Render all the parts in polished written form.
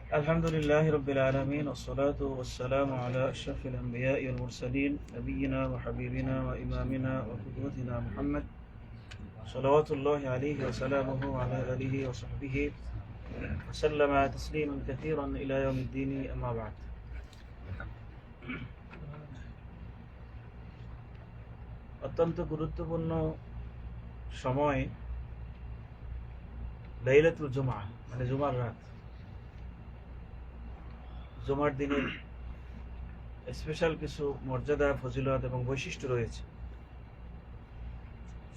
الحمد لله رب العالمين والصلاة والسلام على أشرف الأنبياء والمرسلين نبينا وحبيبنا وإمامنا وقدوتنا محمد صلوات الله عليه وسلامه وعلى آله وصحبه وسلم تسليما كثيرا إلى يوم الدين أما بعد অত্যন্ত গুরুত্বপূর্ণ সময় লাইলাতুল জুমআ মানে জুমার রাত জুমার দিনের স্পেশাল কিছু মর্যাদা ফজিলত এবং বৈশিষ্ট্য রয়েছে।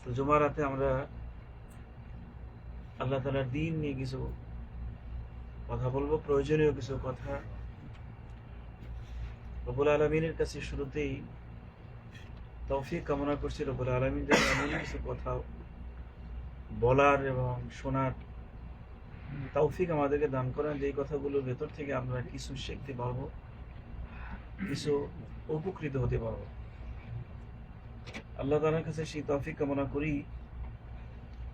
তো জুমার রাতে আমরা আল্লাহ তাআলার দ্বীন নিয়ে কিছু কথা বলবো, প্রয়োজনীয় কিছু কথা। রব্বুল আলামিনের কাছে শুরুতেই তৌফিক কামনা করছি, রব্বুল আলামিন যেন এমন কিছু কথা বলার এবং শোনার তৌফিক আমাদেরকে দান করেন যে এই কথাগুলোর ভেতর থেকে আমরা কিছু শিখতে পারবো, কিছু উপকৃত হতে পারবো। আল্লাহ তাআলার কাছে সেই তৌফিক কামনা করি।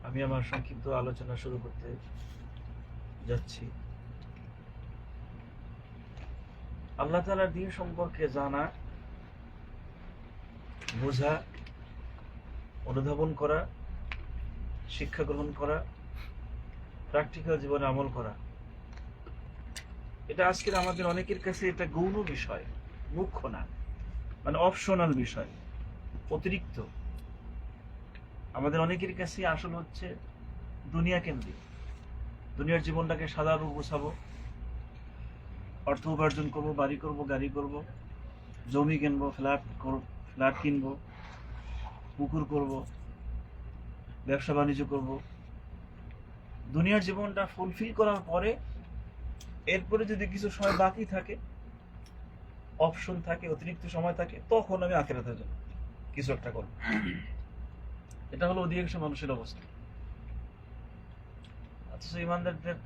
আমি আমার সংক্ষিপ্ত আলোচনা শুরু করতে যাচ্ছি। আল্লাহ তাআলার দ্বীন সম্পর্কে জানা, বোঝা, অনুধাবন করা, শিক্ষা গ্রহণ করা, প্র্যাকটিক্যাল জীবনে আমল করা, এটা আজকের আমাদের অনেকের কাছে এটা গৌণ বিষয়, মুখ্য না, মানে অপশনাল বিষয়, অতিরিক্ত। আমাদের অনেকের কাছে আসল হচ্ছে দুনিয়া কেন্দ্রিক। দুনিয়ার জীবনটাকে সাজাবো, গোছাবো, অর্থ উপার্জন করবো, বাড়ি করবো, গাড়ি করবো, জমি কিনবো, ফ্ল্যাট কিনবো, পুকুর করবো, ব্যবসা বাণিজ্য করবো। দুনিয়ার জীবনটা ফুলফিল করার পরে এরপরে যদি কিছু সময় বাকি থাকে, অপশন থাকে, অতিরিক্ত সময় থাকে, তখন আমি আখিরাতের জন্য কিছু একটা করবো। এটা হলো অধিকাংশ মানুষের অবস্থা। অথচ ইমানদারদের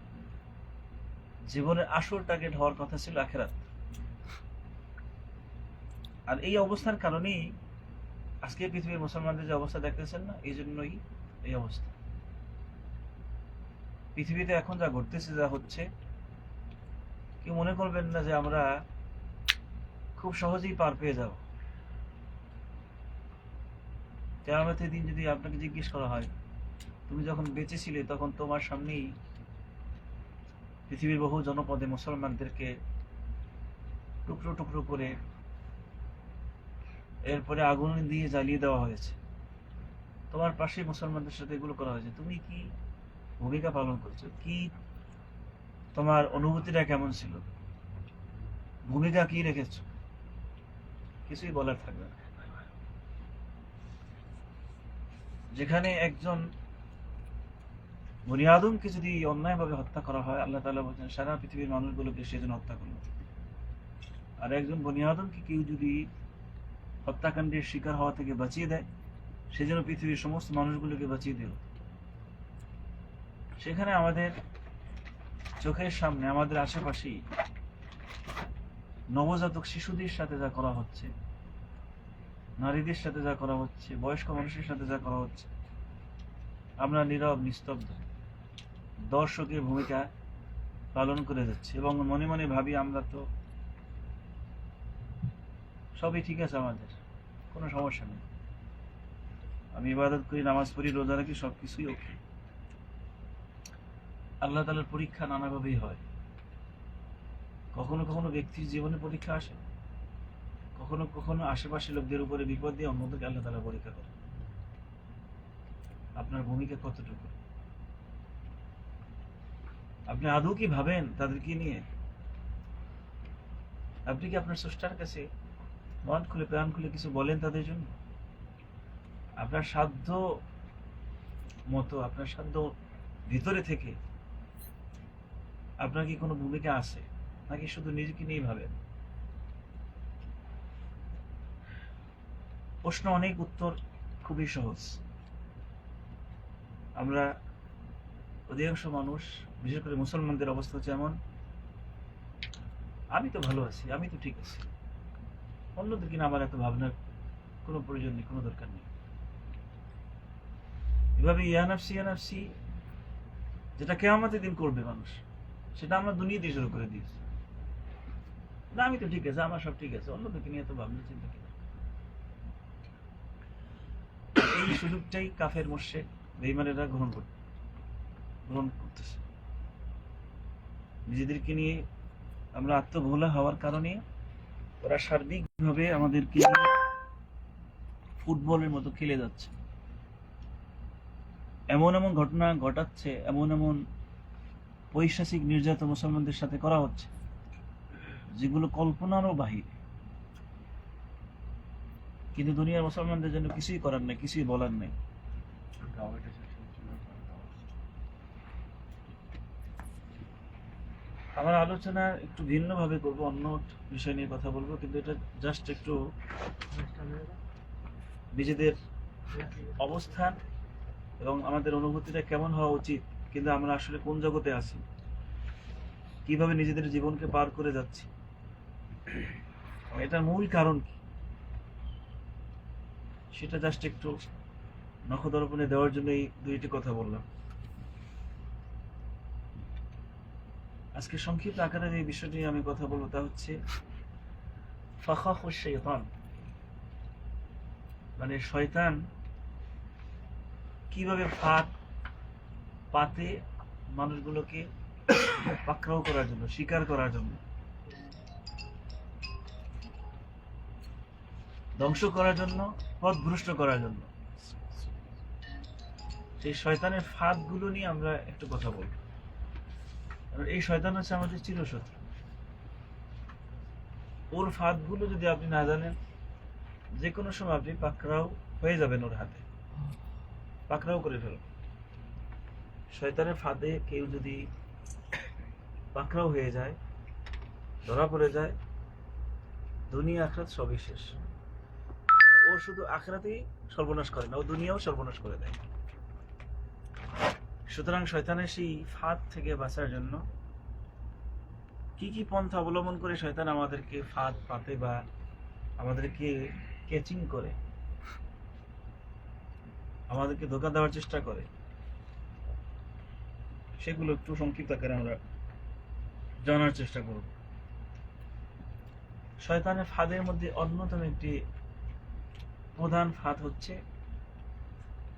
জীবনের আসল টার্গেট হওয়ার কথা ছিল আখিরাত। আর এই অবস্থার কারণেই আজকে পৃথিবীর মুসলমানদের যে অবস্থা দেখতেছেন না, এই জন্যই এই অবস্থা। পৃথিবীতে এখন যা ঘটতেছে, যা হচ্ছে, কেউ মনে করবেন না যে আমরা খুব সহজেই পার পেয়ে যাব। কিয়ামতের দিন যদি আপনাকে জিজ্ঞেস করা হয়, তুমি যখন বেঁচে ছিলে তখন তোমার সামনেই পৃথিবীর বহু জনপদে মুসলমানদেরকে টুকরো টুকরো করে এরপরে আগুন দিয়ে জ্বালিয়ে দেওয়া হয়েছে, তোমার পাশে মুসলমানদের সাথে এগুলো করা হয়েছে, তুমি কি ভূমিকা পালন করছো? কি তোমার অনুভূতিটা কেমন ছিল? ভূমিকা কি রেখেছো? কিছুই বলার থাকবে না। যেখানে একজন বনি আদমকে যদি অন্যায়ভাবে হত্যা করা হয়, আল্লাহ তাআলা বলছেন সারা পৃথিবীর মানুষগুলোকে সেজন্য হত্যা করল। আর একজন বনি আদমকে কেউ যদি হত্যাকাণ্ডের শিকার হওয়া থেকে বাঁচিয়ে দেয়, সেজন্য পৃথিবীর সমস্ত মানুষগুলোকে বাঁচিয়ে দিল। সেখানে আমাদের চোখের সামনে, আমাদের আশেপাশেই নবজাতক শিশুদের সাথে যা করা হচ্ছে, নারীদের সাথে যা করা হচ্ছে, বয়স্ক মানুষের সাথে যা করা হচ্ছে, আমরা নীরব নিস্তব্ধ দর্শকের ভূমিকা পালন করে যাচ্ছি এবং মনে মনে ভাবি আমরা তো সবই ঠিক আছে, আমাদের কোনো সমস্যা নেই, আমি ইবাদত করি, নামাজ পড়ি, রোজা রাখি, সবকিছুই ওকে। আল্লাহ তাআলার পরীক্ষা নানাভাবেই হয়। কখনো কখনো ব্যক্তির জীবনে পরীক্ষা আসে, কখনো কখনো আশেপাশের লোকদের উপরে বিপদ দিয়ে অন্যদেরকে আল্লাহ তাআলা পরীক্ষা করে। আপনার ভূমিকা কতটুকু? আপনি আদৌ কি ভাবেন তাদেরকে নিয়ে? আপনি কি আপনার স্রষ্টার কাছে মন খুলে, প্রাণ খুলে কিছু বলেন তাদের জন্য? আপনার সাধ্য মতো, আপনার সাধ্য ভিতরে থেকে আপনার কি কোনো ভূমিকা আছে, নাকি শুধু নিজেকে নিয়ে ভাবেন? প্রশ্ন অনেক, উত্তর খুবই সহজ। আমরা অধিকাংশ মানুষ, বিশেষ করে মুসলমানদের অবস্থা হচ্ছে এমন, আমি তো ভালো আছি, আমি তো ঠিক আছি, অন্যদের কিনা আমার এত ভাবনার কোনো প্রয়োজন নেই, কোনো দরকার নেই। এভাবে ইয়ানাফসি যেটা কিয়ামতের দিন করবে মানুষ, সেটা আমরা দুনিয়াতে শুরু করে দিয়েছি। না আমি তো ঠিক আছে, আমার সব ঠিক আছে, অন্যদিকে নিয়ে তো ভাবনা চিন্তা কি। এই সুযোগটাই কাফের মুশরিক বেঈমানেরা গ্রহণ করতেছে। নিজেদেরকে নিয়ে আমরা আত্মভোলা হওয়ার কারণে ওরা সার্বিকভাবে আমাদেরকে ফুটবলের মতো খেলে যাচ্ছে। এমন এমন ঘটনা ঘটাচ্ছে, এমন এমন পৈশাচিক নির্যাতন মুসলমানদের সাথে করা হচ্ছে যেগুলো কল্পনারও বাহিরে। কিন্তু দুনিয়ার মুসলমানদের জন্য কিছুই করার নেই, কিছুই বলার নেই। আমার আলোচনা একটু ভিন্নভাবে করবো, অন্য বিষয় নিয়ে কথা বলবো, কিন্তু এটা জাস্ট একটু নিজেদের অবস্থান এবং আমাদের অনুভূতিটা কেমন হওয়া উচিত, কিন্তু আমরা আসলে কোন জগতে আছি, কিভাবে নিজেদের জীবনকে পার করে যাচ্ছি, এটার মূল কারণ কি, সেটা জাস্ট একটু নখদর্পণে দেওয়ার জন্য এই দুইটি কথা বললাম। আজকে সংক্ষিপ্ত আকারে যে বিষয়টি আমি কথা বলবো তা হচ্ছে ফাখাখুশ শাইতান, মানে শয়তান কিভাবে ফাঁদ পাতে মানুষগুলোকে পাকড়াও করার জন্য, শিকার করার জন্য, ধ্বংস করার জন্য, পথভ্রষ্ট করার জন্য, সেই শয়তানের ফাঁদগুলো নিয়ে আমরা একটু কথা বলবো। এই শয়তান হচ্ছে আমাদের চিরশত্রু। ওর ফাঁদগুলো যদি আপনি না জানেন, যে কোনো সময় আপনি পাকড়াও হয়ে যাবেন ওর হাতে, পাকড়াও করে ফেলবেন। শয়তানের ফাঁদে কেউ যদি পাকড়াও হয়ে যায়, ধরা পড়ে যায়, দুনিয়া আখিরাত সবই শেষ। ও শুধু আখিরাতেই সর্বনাশ করে না, ও দুনিয়াও সর্বনাশ করে দেয়। সুতরাং শয়তানের সেই ফাঁদ থেকে বাঁচার জন্য কি কি পন্থা অবলম্বন করে শয়তান আমাদেরকে ফাঁদ পাতে বা আমাদেরকে ক্যাচিং করে, আমাদেরকে ধোঁকা দেওয়ার চেষ্টা করে, সেগুলো একটু সংক্ষিপ্ত আকারে আমরা জানার চেষ্টা করব। শয়তানের ফাঁদের মধ্যে অন্যতম একটি প্রধান ফাঁদ হচ্ছে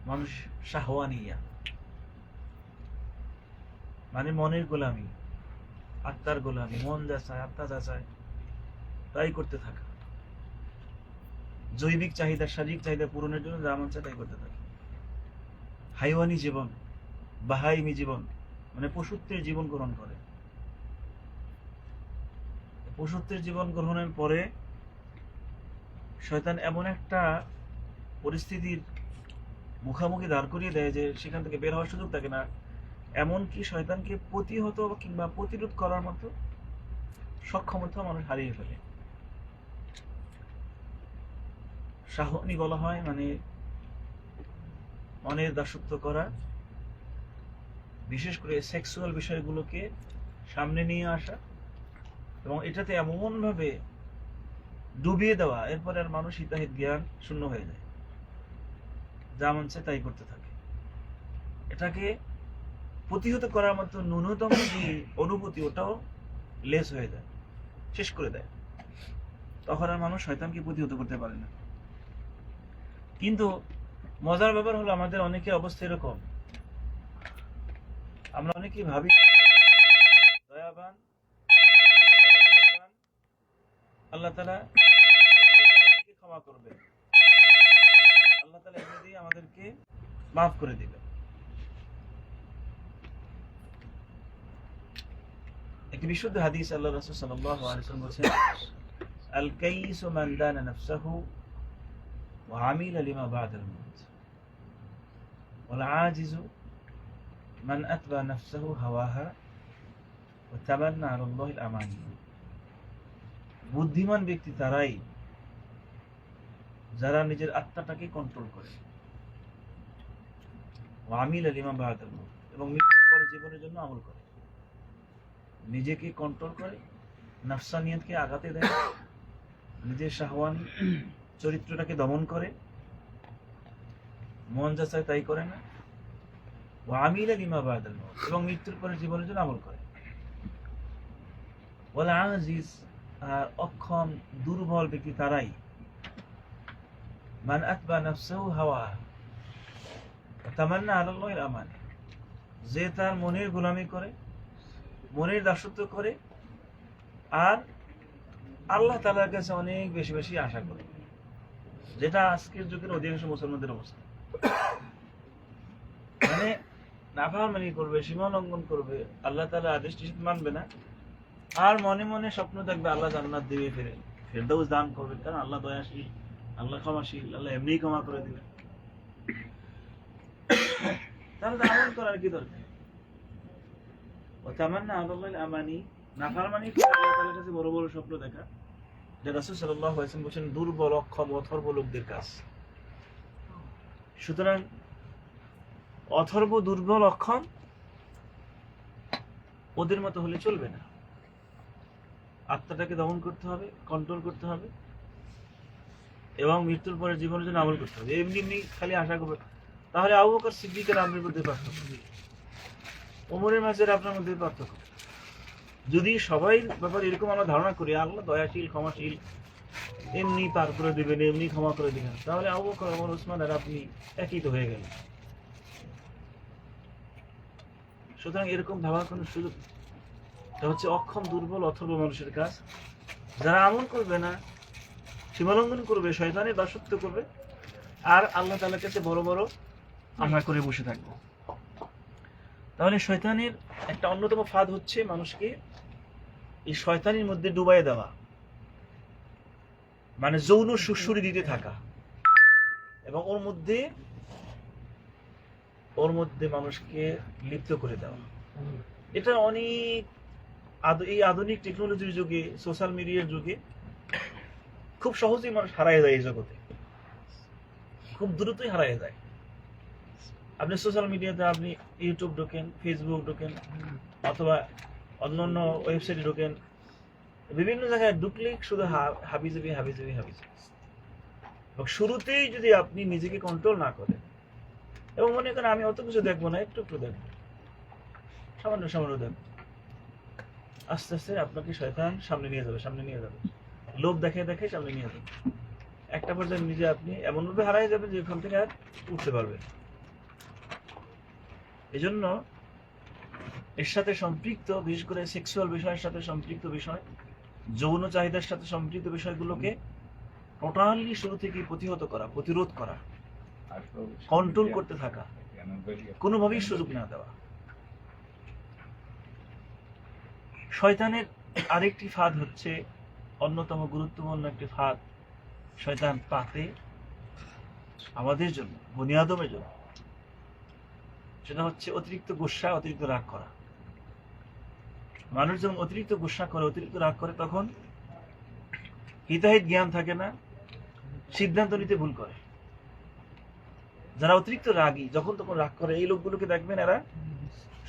মানুষ শাহওয়ানিয়া, মানে মনের গোলামি, আত্মার গোলামি, মন যা চায়, আত্মা যা চায় তাই করতে থাকা, জৈবিক চাহিদা, শারীরিক চাহিদা পূরণের জন্য যা মন চায় তাই করতে থাকে। হাইওয়ানি জীবন, বাহাইমি জীবন, মানে পশুত্বের জীবন গ্রহণ করে। পশুত্বের জীবন গ্রহণের পরে শয়তান এমন একটা পরিস্থিতির মুখোমুখি দাঁড় করিয়ে দেয় যে সেখান থেকে বের হওয়ার সুযোগ থাকে না। এমনকি শয়তানকে প্রতিহত কিংবা প্রতিরোধ করার মতো সক্ষমতা মানুষ হারিয়ে ফেলে। শাহওয়ানি বলা হয় মানে মনের দাসত্ব করা, বিশেষ করে সেক্সুয়াল বিষয়গুলোকে সামনে নিয়ে আসা এবং এটাতে এমন ভাবে ডুবিয়ে দেওয়া, এরপরে আর মানুষ হিতাহিত জ্ঞান শূন্য হয়ে যায়, যা মন চায় তাই করতে থাকে। এটাকে প্রতিহত করার মতো ন্যূনতম যে অনুভূতি, ওটাও লেস হয়ে যায়, শেষ করে দেয়। তখন আর মানুষ শয়তানকে প্রতিহত করতে পারে না। কিন্তু মজার ব্যাপার হলো আমাদের অনেকের অবস্থা এরকম, আমরা অনেকেই ভাবি দয়াবান, আল্লাহ তাআলা আমাদেরকে ক্ষমা করবে, আল্লাহ তাআলা এমনিতেই আমাদেরকে মাফ করে দিবে। একটি বিশুদ্ধ হাদিস আল্লাহ রাসূল সাল্লাল্লাহু আলাইহি ওয়াসাল্লাম বলেছেন, আল কাইসু মান দানা নাফসাহু ওয়া আমিলা লিমা বা'দাল মাউত ওয়াল আজিজু মান আতবা নাফসাহু হাওয়াহা ওয়া তামান্না আলা আল্লাহিল আমানি। বুদ্ধিমান ব্যক্তি তারাই যারা নিজের আত্মাটাকে কন্ট্রোল করে, ওয়া আমিলা লিমা বা'দাল মাউত, এবং মৃত্যুর পরে জীবনের জন্য আমল করে। নিজেকে কন্ট্রোল করে, নাফসানিয়াতকে আঘাতে দেয়, নিজের শাহওয়ানি চরিত্রটাকে দমন করে, মন যা চায় তাই করে না, ওয়া আমিলা লিমা বা'দাল মাউত, এবং মৃত্যুর পরে জীবনের জন্য আমল করে। ওয়াল আজিজ, আর অক্ষম দুর্বল ব্যক্তি তারাই, মান আতবা নাফসাহু হাওয়া তামান্না আলাল্লাহিল আমান, যে তার মনের গোলামি করে, মনের দাসত্ব করে, আর আল্লাহ তাআলার কাছে অনেক বেশি বেশি আশা করে, যেটা আজকের যুগের অধিকাংশ মুসলমানদের অবস্থা। মানে নাফরমানি করবে, সীমা লঙ্ঘন করবে, আল্লাহ তাআলার আদেশ নিষেধ মানবে না, আর মনে মনে স্বপ্ন দেখবে আল্লাহ জান্নাত দিবে, ফেরদাউস দান করবে, কারণ আল্লাহ দয়াশীল, আল্লাহ ক্ষমাশীল, আল্লাহ এমনিই ক্ষমা করে দিবেন। তাহলে তো আমল করার কি দরকার? ওয়া তামান্না আলাল্লাহিল আমানি, নাফরমানি করে আল্লাহ তাআলার কাছে বড় বড় স্বপ্ন দেখা, যা রাসূল সাল্লাল্লাহু আলাইহি ওয়াসাল্লাম বলেছেন দুর্বল, অক্ষম, অথর্ব লোকদের কাজ। সুতরাং অথর্ব, দুর্বল, অক্ষম ওদের মতো হলে চলবে না। আত্মাটাকে দমন করতে হবে, কন্ট্রোল করতে হবে, এবং মৃত্যুর পরে জীবনের জন্য আমল করতে হবে। এমনি এমনি খালি আশা করবে, তাহলে আবু বকর সিদ্দিকের আপনার মধ্যে পার্থক্য, ওমরের মাঝে আপনার মধ্যে পার্থক্য। যদি সবাই ব্যাপারে এরকম আমরা ধারণা করি আল্লাহ দয়াশীল, ক্ষমাশীল, এমনি পার করে দিবেন, এমনি ক্ষমা করে দিবেন, তাহলে আবু বকর, ওমর, ওসমান আর আপনি একই তো হয়ে গেলেন। সুতরাং এরকম ভাবার কোনো সুযোগ নেই। এটা হচ্ছে অক্ষম, দুর্বল, অথর্ব মানুষের কাজ। যারা আমল করবে না, সীমালঙ্ঘন করবে, শয়তানের দাসত্ব করবে, আর আল্লাহ তাআলার কাছে বড় বড় আশা করে বসে থাকবে। তাহলে শয়তানের একটা অন্যতম ফাঁদ হচ্ছে মানুষকে এই শয়তানির মধ্যে ডুবাই দেওয়া, মানে যৌন সুড়সুড়ি দিতে থাকা, এবং ওর মধ্যে মানুষকে লিপ্ত করে দেওয়া। এটা অনেক এই আধুনিক টেকনোলজির যুগে, সোশ্যাল মিডিয়ার যুগে খুব সহজেই মানুষ হারিয়ে যায় এই জগতে, খুব দ্রুতই হারিয়ে যায়। আপনি সোশ্যাল মিডিয়াতে আপনি ইউটিউব ঢোকেন, ফেসবুক ঢোকেন, অথবা অন্যান্য ওয়েবসাইটে ঢোকেন, বিভিন্ন জায়গায় ঢুকলেই শুধু হাবিজাবি হাবিজাবি হাবিজাবি। এবং শুরুতেই যদি আপনি নিজেকে কন্ট্রোল না করেন এবং মনে করেন আমি অত কিছু দেখবো না, একটু একটু দেখবো, সামান্য সামান্য দেখবো, আস্তে আস্তে আপনাকে শয়তান সামনে নিয়ে যাবে, লোভ দেখে দেখে সামনে নিয়ে যাবে। একটা পর্যায়ে নিজে আপনি এমনভাবে হারাই যাবেন যে ওখান থেকে আর উঠতে পারবেন। এই জন্য এর সাথে সম্পৃক্ত, বিশেষ করে সেক্সুয়াল বিষয়ের সাথে সম্পৃক্ত বিষয়, যৌন চাহিদার সাথে সম্পৃক্ত বিষয়গুলোকে টোটালি শুরু থেকে প্রতিহত করা, প্রতিরোধ করা, কন্ট্রোল করতে থাকা, কোনোভাবেই সুযোগ না দেওয়া। শয়তানের আরেকটি ফাঁদ হচ্ছে, অন্যতম গুরুত্বপূর্ণ একটি ফাঁদ শয়তান পাতে আমাদের জন্য, বনি আদমের জন্য, সেটা হচ্ছে অতিরিক্ত গুসা, অতিরিক্ত রাগ করা। মানুষ যখন অতিরিক্ত গুসা করে, অতিরিক্ত রাগ করে, তখন হিতাহিত জ্ঞান থাকে না, সিদ্ধান্ত নিতে ভুল করে। যারা অতিরিক্ত রাগী, যখন তখন রাগ করে, এই লোকগুলোকে দেখবেন এরা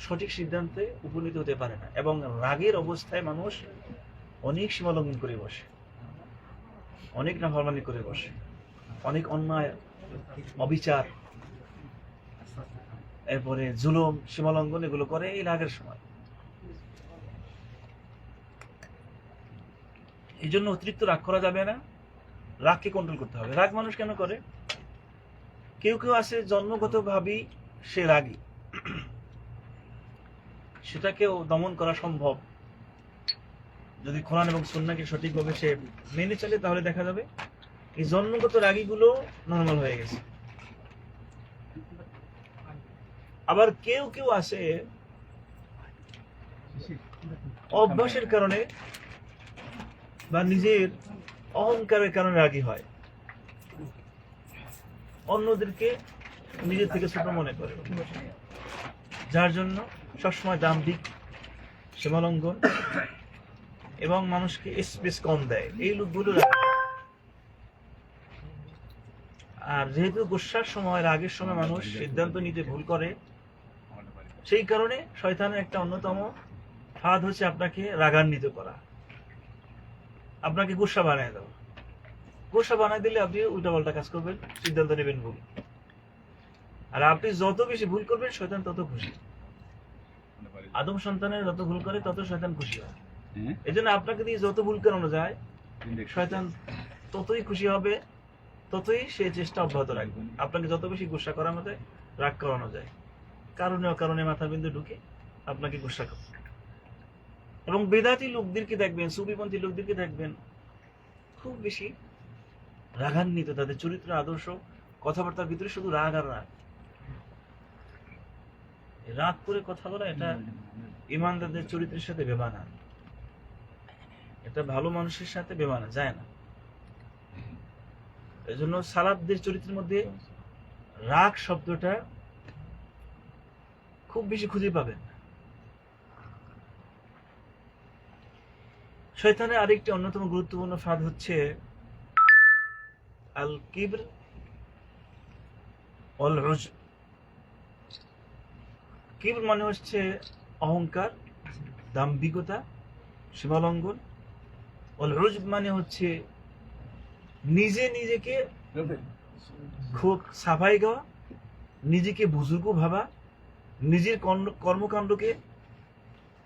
সঠিক সিদ্ধান্তে উপনীত হতে পারে না, এবং রাগের অবস্থায় মানুষ অনেক সীমালঙ্ঘন করে বসে, অনেক নাফরমানি করে বসে, অনেক অন্যায়, অবিচার, এরপরে জুলুম, সীমালঙ্ঘন এগুলো করে এই রাগের সময়। এই জন্য অতিরিক্ত রাগ করা যাবে না, রাগকে কন্ট্রোল করতে হবে। রাগ মানুষ কেন করে? কেউ কেউ আছে জন্মগত ভাবেই সে রাগী, সেটাকেও দমন করা সম্ভব যদি কোরআন এবং সুন্নাহকে সঠিকভাবে সে মেনে চলে, তাহলে দেখা যাবে এই জন্মগত রাগীগুলো নরমাল হয়ে গেছে। আবার কেউ কেউ আছে অভ্যাসের কারণে বা নিজের অহংকারের কারণে রাগী হয়, অন্যদেরকে নিজের থেকে ছোট মনে করে, যার জন্য সবসময় দাম্ভিক, সীমালঙ্ঘন এবং মানুষকে স্পেস কম দেয়, এই লোকগুলো। আর যেহেতু গুসার সময়, রাগের সময় মানুষ সিদ্ধান্ত নিতে ভুল করে, সেই কারণে শয়তানের একটা অন্যতম ফাঁদ হচ্ছে আপনাকে রাগান্বিত করা, আপনাকে গুসা বানায় দেওয়া। গুসা বানায় দিলে আপনি উল্টাপাল্টা কাজ করবেন, সিদ্ধান্ত নেবেন ভুল। আর আপনি যত বেশি ভুল করবেন, শয়তান তত খুশি। আদম সন্তানের যত ভুল করে, তত শয়তান খুশি হয়। এই জন্য আপনাকে দিয়ে যত ভুল করানো যায় শয়তান ততই খুশি হবে, ততই সে চেষ্টা অব্যাহত রাখবে। আপনাকে যত বেশি গুসা করানো যায়, রাগ করানো যায়, কারণে অকারণে মাথা বিন্দু ঢুকে আপনাকে গুসা করবে। এবং বেদাতি লোকদেরকে দেখবেন, সুফিপন্থী লোকদেরকে দেখবেন খুব বেশি রাগান্বিত, তাদের চরিত্র আদর্শ কথাবার্তার ভিতরে শুধু রাগ আর রাগ। রাগ করে কথা বলা এটা ইমানদারদের চরিত্রের সাথে বেমানান, এটা ভালো মানুষের সাথে বেমানা যায় না। এই জন্য সালাফদের চরিত্রের মধ্যে রাগ শব্দটা খুব বেশি খুঁজে পাবেন না। শয়তানের আরেকটি অন্যতম গুরুত্বপূর্ণ ফাঁদ হচ্ছে আল কিবর ওয়াল উজব। কিবর মানে হচ্ছে অহংকার, দাম্ভিকতা, সীমালঙ্ঘন। ওয়াল উজব মানে হচ্ছে নিজে নিজেকে খুব সাফাই গাওয়া, নিজেকে বুজুর্গ ভাবা, নিজের কর্মকাণ্ডকে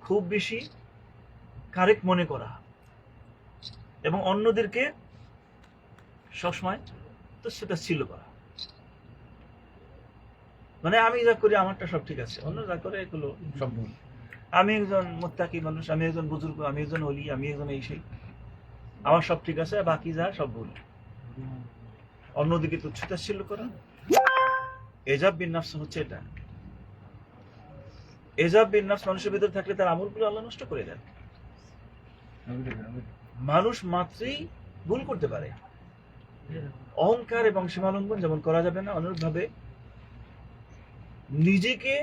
খুব বেশি কারেক্ট মনে করা এবং অন্যদেরকে সবসময় তো সেটা ছিল করা। মানে আমি যা করি আমারটা সব ঠিক আছে, অন্য যা করে এগুলো সব ভুল। আমি একজন মুত্তাকি মানুষ, আমি একজন বুজুর্গ, আমি একজন ওলি, আমি একজন এই সেই, আমার সব ঠিক আছে, বাকি যা সব ভুল। অন্যদিকে তুচ্ছতাচ্ছিল্য করা, এজাব বিন নাফস হচ্ছে এটা। এজাব বিন নাফস মানুষের ভিতরে থাকলে তার আমলগুলো আল্লাহ নষ্ট করে দেন। মানুষ মাত্রই ভুল করতে পারে। অহংকার এবং সীমালঙ্ঘন যেমন করা যাবে না, অনুরূপভাবে নিজেকে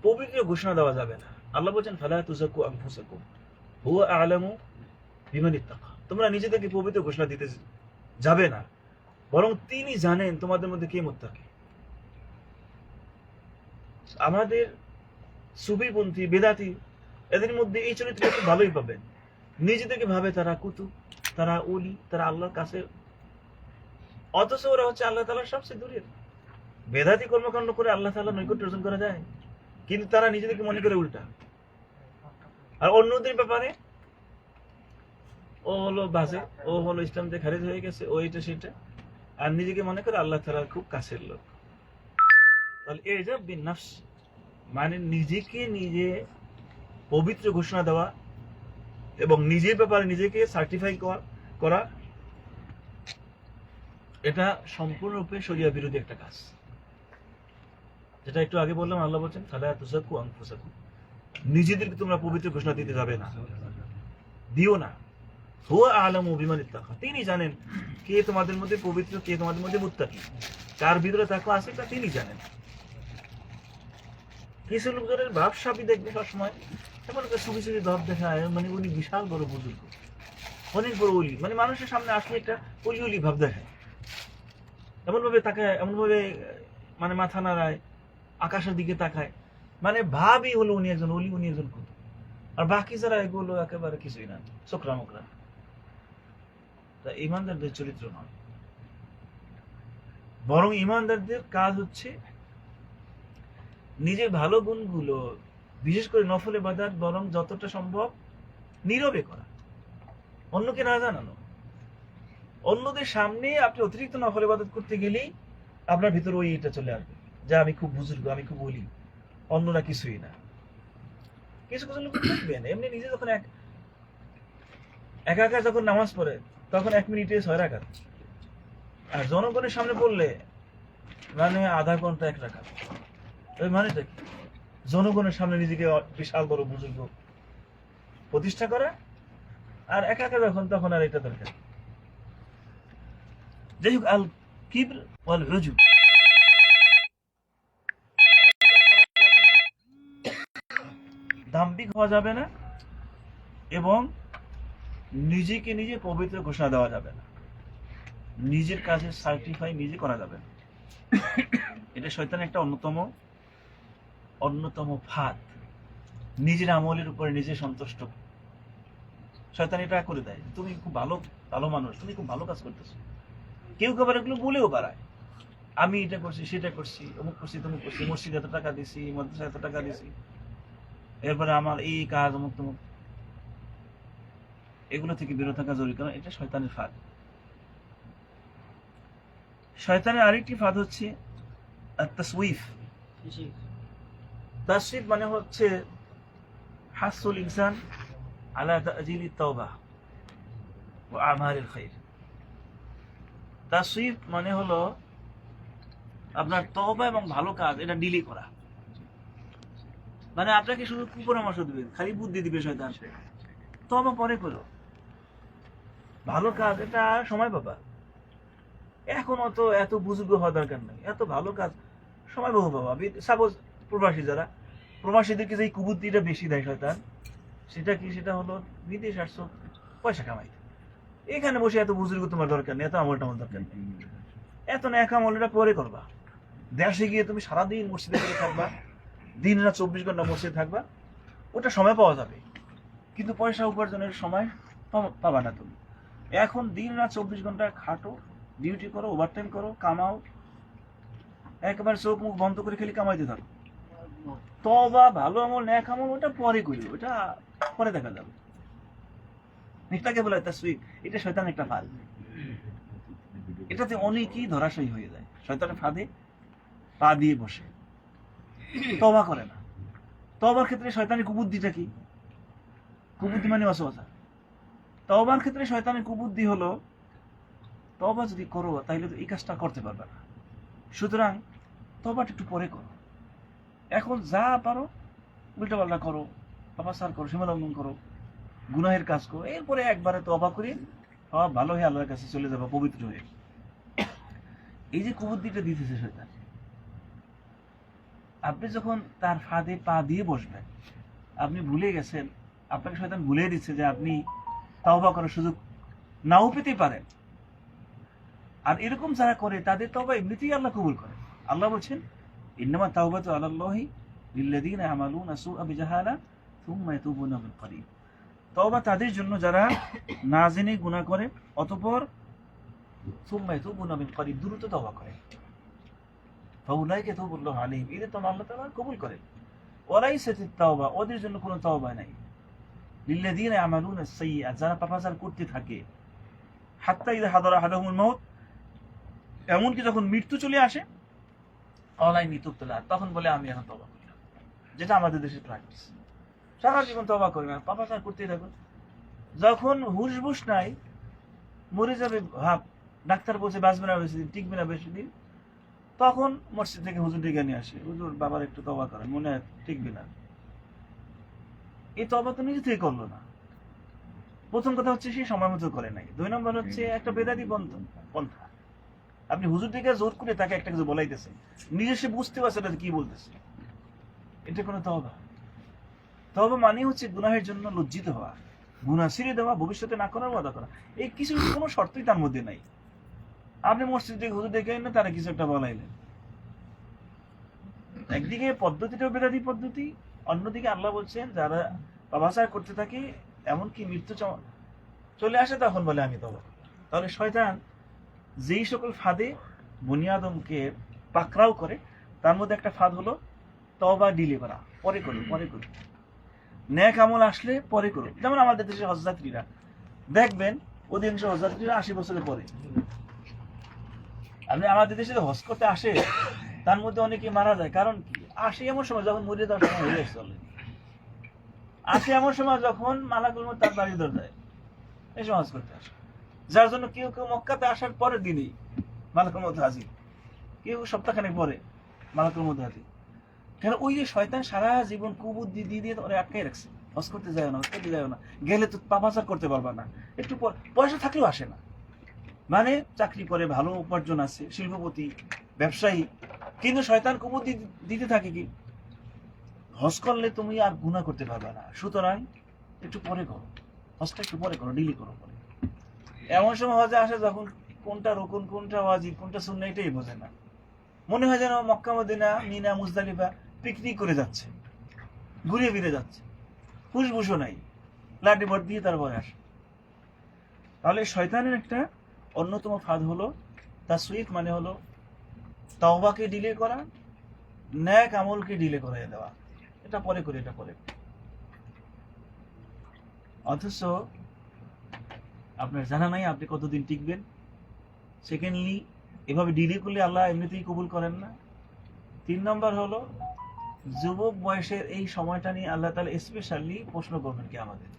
পবিত্র ঘোষণা দেওয়া যাবে না। আল্লাহ বলছেন ফালা তুযাক্কু আনফুসাকুম হুয়া আ'লামু বিমান ইত্তাকা। তোমরা নিজেদেরকে পবিত্র ঘোষণা দিতে যাবে না, বরং তিনি জানেন তোমাদের মধ্যে কে মুত্তাকি। আমাদের সুফিপন্থী বেদাতি এদের মধ্যে এই চরিত্র খুব ভালোই পাবেন। নিজেদেরকে ভাবে তারা কুতুব, তারা ওলি, তারা আল্লাহর কাছে, অথচ ওরা হচ্ছে আল্লাহ তাআলার সবচেয়ে দূরের। বেদাতি কর্মকাণ্ড করে আল্লাহ তাআলার নৈকট্য অর্জন করা যায়, কিন্তু তারা নিজেদেরকে মনে করে উল্টা। আর অন্যদের ব্যাপারে ও হলো বাজে, ও হলো ইসলাম থেকে খারিজ হয়ে গেছে, ও এটা সেটা, আর নিজেকে মনে করে আল্লাহ তাআলার খুব কাছের লোক। তাহলে এজাব বিন নাফস মানে নিজেকে নিজে পবিত্র ঘোষণা দেওয়া এবং নিজের ব্যাপারে নিজেকে সার্টিফাই করা, এটা সম্পূর্ণরূপে শরিয়া বিরোধী একটা কাজ। যেটা একটু আগে বললাম, আল্লাহ বলছেন ফালা তুযাক্কু আনফুসাকুম, নিজেদেরকে তোমরা পবিত্র ঘোষণা দিতে যাবে না, দিও না। হুয়া আ'লামু বিমান ইত্তাকা, তিনি জানেন কে তোমাদের মধ্যে পবিত্র, কে তোমাদের মধ্যে মুত্তাকি, কার ভিতরে তাকওয়া আছে তা তিনি জানেন। কিছু লোকজনের ভাবসাবি দেখবে সবসময় এমন একটা সুফি সুফি ভাব দেখায়, মানে উনি বিশাল বড় বুজুর্গ, অনেক বড় ওলি, মানে মানুষের সামনে আসলে একটা ওলি ওলি ভাব দেখায়, এমন ভাবে তাকায়, এমন ভাবে মানে মাথা নাড়ায়, আকাশের দিকে তাকায়, মানে ভাবই হলো উনি একজন ওলি, উনি একজন কুতুব। আর বাকি যারা এগুলো একেবারে কিছুই না, ছোকরা মোকরা। তা ইমানদারদের চরিত্র নয়, বরং ইমানদারদের কাজ হচ্ছে নিজের ভালো গুণগুলো, বিশেষ করে নফল ইবাদত বরং যতটা সম্ভব নীরবে করা, অন্যকে না জানানো। অন্যদের সামনে আপনি অতিরিক্ত নফল ইবাদত করতে গেলেই আপনার ভিতরে ওই এটা চলে আসবে যে আমি খুব বুজুর্গ, আমি খুব ওলি, অন্যরা কিছুই না। কিছু কিছু লোক দেখবেন এমনি নিজে যখন একা একা যখন নামাজ পড়ে তখন 1 মিনিটে 6 রাকাত, আর জনগণের সামনে পড়লে মানে আধা ঘন্টা 1 রাকাত। ওই মানেটা কি? জনগণের সামনে নিজেকে বিশাল বড় বুজুর্গ প্রতিষ্ঠা করা, আর একা একা যখন তখন আর এটা দরকার। যাই হোক, আল কিবর ওয়াল উজব, দাম্ভিক হওয়া যাবে না এবং নিজেকে নিজে পবিত্র ঘোষণা দেওয়া যাবে না, নিজের কাজে সার্টিফাই নিজে করা যাবে না। এটা শয়তানের একটা অন্যতম ফাঁদ, নিজের আমলের উপরে নিজে সন্তুষ্ট। শয়তান এটা করে দেয়, তুমি খুব ভালো মানুষ, তুমি খুব ভালো কাজ করতেছো। কেউ কেউ এগুলো বলেও বাড়ায়, আমি এটা করছি, সেটা করছি, অমুক করছি, তমুক করছি, মসজিদে এত টাকা দিছি, মাদ্রাসায় এত টাকা দিছি, এরপরে আমার এই কাজ অমুক তমুক। এগুলো থেকে বিরত থাকা জরুরি, কারণ এটা শয়তানের ফাঁদ। শয়তানের আরেকটি ফাঁদ হচ্ছে তাসউইফ। তাসউইফ মানে হচ্ছে হাসুল ইনসান আলা তাজিলি তাওবা ওয়া আমালিল খাইর। তাসউইফ মানে হলো আপনার তওবা এবং ভালো কাজ এটা ডিলে করা। মানে আপনাকে শুধু কুপরামর্শ দিবে, খালি বুদ্ধি দিবে শয়তান, তওবা পরে করো, ভালো কাজ এটা সময় পাবা, এখনো তো এত বুজুর্গ হওয়া দরকার নেই, এত ভালো কাজ সময় বহু পাবা। সাপোজ প্রবাসী, যারা প্রবাসীদেরকে যে কুবুদ্ধিটা বেশি দেয় শয়তান, সেটা কি? সেটা হলো বিদেশ আসছো পয়সা কামাইতে, এখানে বসে এত বুজুর্গ তোমার দরকার নেই, এত আমল টামল দরকার নেই, এত ন্যাক আমল এটা পরে করবা। দেশে গিয়ে তুমি সারাদিন মসজিদে গিয়ে থাকবা, দিন রাত 24 ঘন্টা মসজিদে থাকবা, ওটা সময় পাওয়া যাবে, কিন্তু পয়সা উপার্জনের সময় পাবা না তুমি। এখন দিন রাত 24 ঘন্টা খাটো, ডিউটি করো, ওভারটাইম করো, কামাও, একবার চোখ মুখ বন্ধ করে খেলে কামাইতে থাকো। তওবা ভালো আমল ন্যাক আমল ওটা পরে করি, ওটা পরে দেখা যাবে। এটাকে বলে তাসউইফ। এটা শয়তানের একটা ফাঁদ, এটাতে অনেকেই ধরাশায়ী হয়ে যায়, শয়তানের ফাঁদে পা দিয়ে বসে, তওবা করে না। তওবার ক্ষেত্রে শয়তানের কুবুদ্ধিটা কি? কুবুদ্ধি মানে ওয়াসওয়াসা। তওবার ক্ষেত্রে শয়তানের কুবুদ্ধি হলো, তওবা যদি করো তাহলে তো এই কাজটা করতে পারবে না, সুতরাং তওবাটা একটু পরে করো, এখন যা পারো উল্টাপাল্টা করো, পাপাচার করো, সীমা লঙ্ঘন করো, গুনাহের কাজ করো, এরপরে একবারে তওবা করে ভালো হয়ে আল্লাহর কাছে চলে যাবো পবিত্র হয়ে। এই যে কুবুদ্ধিটা দিতেছে শয়তান, আপনি যখন তার ফাঁদে পা দিয়ে বসবেন, আপনি ভুলে গেছেন, আপনাকে শয়তান ভুলে দিচ্ছে যে আপনি তওবা করার সুযোগ নাও পেতে পারেন। আর এরকম যারা করে তাদের তওবা এমনিতেই আল্লাহ কবুল করে। আল্লাহ বলছেন, ইন্নামা তাওবাতু আলাল্লাহি লিল্লাযীনা ইয়ামালুনা সুআ বিজাহালা সুম্মা ইয়াতুবুনা মিন করিব। তওবা তাদের জন্য যারা না জেনে গুনাহ করে, অতঃপর সুম্মা ইয়াতুবুনা মিন করিব, দ্রুত তওবা করে, ফাউলাইকা ইয়াতুবুল্লাহু আলাইহিম, এদের তো আল্লাহ তাআলা কবুল করেন। ওয়ালাইসাতিত তাওবা, ওদের জন্য কোনো তওবা নাই, লিল্লাযীনা ইয়ামালুনা সাইয়্যাত, যারা পাপাচার করতে থাকে, হাত্তা ইযা হাদারা আহাদাহুমুল মাউত, এমনকি যখন মৃত্যু চলে আসে, অনলাইন তুবতলা, তখন বলে আমি এখন তওবা করলাম, যেটা আমাদের দেশের প্র্যাকটিস। সারা জীবন তওবা করি না, পাপাচার করতেই থাকুন, যখন হুশ নাই, মরে যাবে ভাব, ডাক্তার বলছে বাঁচবে না বেশি দিন, টিকবে না বেশি দিন, তখন মসজিদ থেকে হুজুর ডেকে নিয়ে আসে, হুজুর বাবার একটু তওবা করেন, মনে হয় টিকবে না। এই তওবা তো নিজে থেকে করলো না। প্রথম কথা হচ্ছে সে সময় মতো করে নাই, 2 নম্বর হচ্ছে একটা বেদাতি পন্থা। আপনি হুজুর থেকে জোর করে তাকে একটা কিছু বলাইতেছেন, নিজে সে বুঝতে পারছে না কি বলতেছে, এটা কোনো তওবা? তওবা মানে হচ্ছে গুনাহের জন্য লজ্জিত হওয়া, গুনাহ ছেড়ে দেওয়া, ভবিষ্যতে না করার ওয়াদা করা। এই কিছু কোনো শর্তই তার মধ্যে নাই। আপনি মসজিদ থেকে হুজুর ডেকে এনে তারা কিছু একটা বলাইলেন, একদিকে পদ্ধতিটাও বেদাতি পদ্ধতি, অন্যদিকে আল্লাহ বলছেন যারা পাপাচার করতে থাকে এমনকি মৃত্যু চলে আসে তখন বলে আমি তওবা। তাহলে শয়তান যেই সকল ফাঁদে বনি আদমকে পাকড়াও করে, তার মধ্যে একটা ফাঁদ হলো তওবা ডিলে করা, পরে করো। নেক আমল আসলে পরে করো। যেমন আমাদের দেশের হজযাত্রীরা দেখবেন, অধিকাংশ হজযাত্রীরা 80 বছরের পরে। আপনি আমাদের দেশে হজ করতে আসে, তার মধ্যে অনেকে মারা যায়, কারণ কি? আসে এমন সময় যখন মরে যাওয়ার সময় হয়ে আসছে অলরেডি, আসে এমন সময় যখন মালাকুল মউত তার বাড়ি দরজায় এই সময় হজ করতে আসে, যার জন্য কেউ মক্কাতে আসার পরের দিনই মালাকুল মউত হাজির, কেউ সপ্তাহখানেক পরে মালাকুল মউত হাজির। কেন? ওই যে শয়তান সারা জীবন কুবুদ্ধি দিয়ে ওরা আটকাই রাখছে, হজ করতে যায় না, গেলে তো পাপাচার করতে পারবা না, একটু পয়সা থাকলেও আসে না, মানে চাকরি করে, ভালো উপার্জন আছে, শিল্পপতি, ব্যবসায়ী, কিন্তু শয়তান কুবুদ্ধি দিতে থাকে কি হজ করলে তুমি আর গুনাহ করতে পারবে না, সুতরাং একটু পরে করো, হজটা একটু পরে করো, ডিলি করো পরে। এমন সময় হজে আসে যখন কোনটা রুকুন, কোনটা ওয়াজিব, কোনটা সুন্নাহ এটাই বোঝে না, মনে হয় যেন Mecca Medina, Mina, Muzdalifah picnic করে যাচ্ছে, ঘুরে ফিরে যাচ্ছে, হুশবুশও নাই, লাড্ডি ভর দিয়ে তারপরে আসে। তাহলে শয়তানের একটা অন্যতম ফাঁদ হলো তাসউইফ, মানে হলো তাওবাকে ডিলে করা, নেক আমলকে ডিলে করে দেওয়া, এটা পরে করে, এটা পরে। অথচ আপনার জানা নাই আপনি কতদিন টিকবেন। সেকেন্ডলি, এভাবে ডিলে করলে আল্লাহ এমনিতেই কবুল করেন না। 3 নম্বর হলো যুবক বয়সের এই সময়টা নিয়ে আল্লাহ তাআলা স্পেশালি প্রশ্ন করবেন কি আমাদের।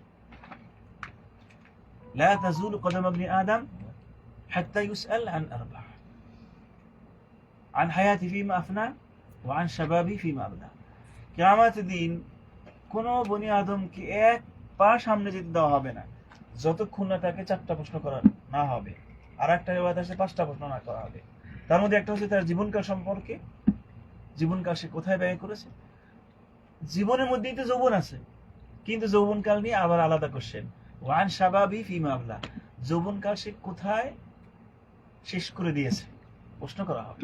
লা তাজুলু কদম ইবনি আদম হাত্তা ইউসআল আন আরবা, আন হায়াতি ফিমা আফনা ওয়া আন শাবাবি ফিমা আবলা। কিয়ামতের দিন কোন বনি আদমকে এক পা সামনে যেতে দেওয়া হবে না যতক্ষণ না তাকে 4টা প্রশ্ন করা না হবে। আর একটা রিওয়ায়াত আছে 5টা প্রশ্ন না করা হবে। তার মধ্যে একটা হচ্ছে তার জীবনকাল সম্পর্কে, জীবনকাল সে কোথায় ব্যয় করেছে। জীবনের মধ্যেই তো যৌবন আছে, কিন্তু যৌবনকাল নিয়ে আবার আলাদা কোশ্চেন। ওয়ান শাবাবি ফিমা আবলা, যৌবনকাল সে কোথায় শেষ করে দিয়েছে, প্রশ্ন করা হবে।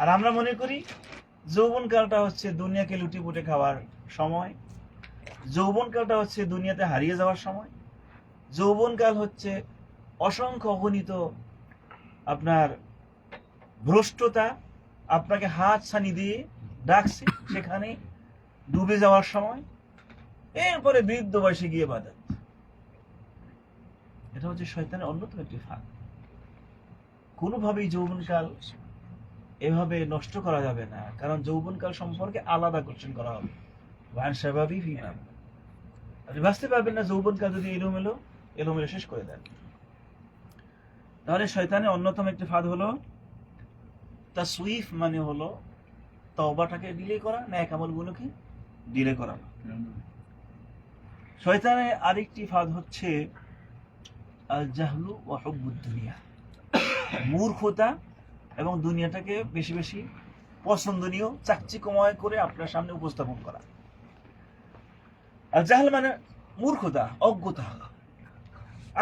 আর আমরা মনে করি যৌবনকালটা হচ্ছে দুনিয়াকে লুটিপুটে খাওয়ার সময়, যৌবনকালটা হচ্ছে দুনিয়াতে হারিয়ে যাওয়ার সময়, যৌবনকাল হচ্ছে অসংখ্য অগণিত আপনার ভ্রষ্টতা আপনাকে হাত ছানি দিয়ে ডাকছে, সেখানে ডুবে যাওয়ার সময়, এরপরে বৃদ্ধ বয়সে গিয়ে বাধা। এটা হচ্ছে শয়তানের অন্যতম একটি ফাঁদ। কোনোভাবেই যৌবনকাল এভাবে নষ্ট করা যাবে না, কারণ যৌবনকাল সম্পর্কে আলাদা কোশ্চেন করা হবে। আপনি বাঁচতে পারবেন না যৌবনকাল যদি এলোমেলো শেষ করে দেন। তাহলে শয়তানের অন্যতম একটি ফাঁদ হলো তাসউইফ, মানে হলো তওবাটাকে ডিলে করা, নেক আমলগুলোকে ডিলে করা। শয়তানের আরেকটি ফাঁদ হচ্ছে আল জাহলু ওয়া হুব্বুদ দুনিয়া, মূর্খতা এবং দুনিয়াটাকে বেশি বেশি পছন্দনীয় চাকচিক্যময় করে আপনার সামনে উপস্থাপন করা। আর জাহল মানে মূর্খতা, অজ্ঞতা।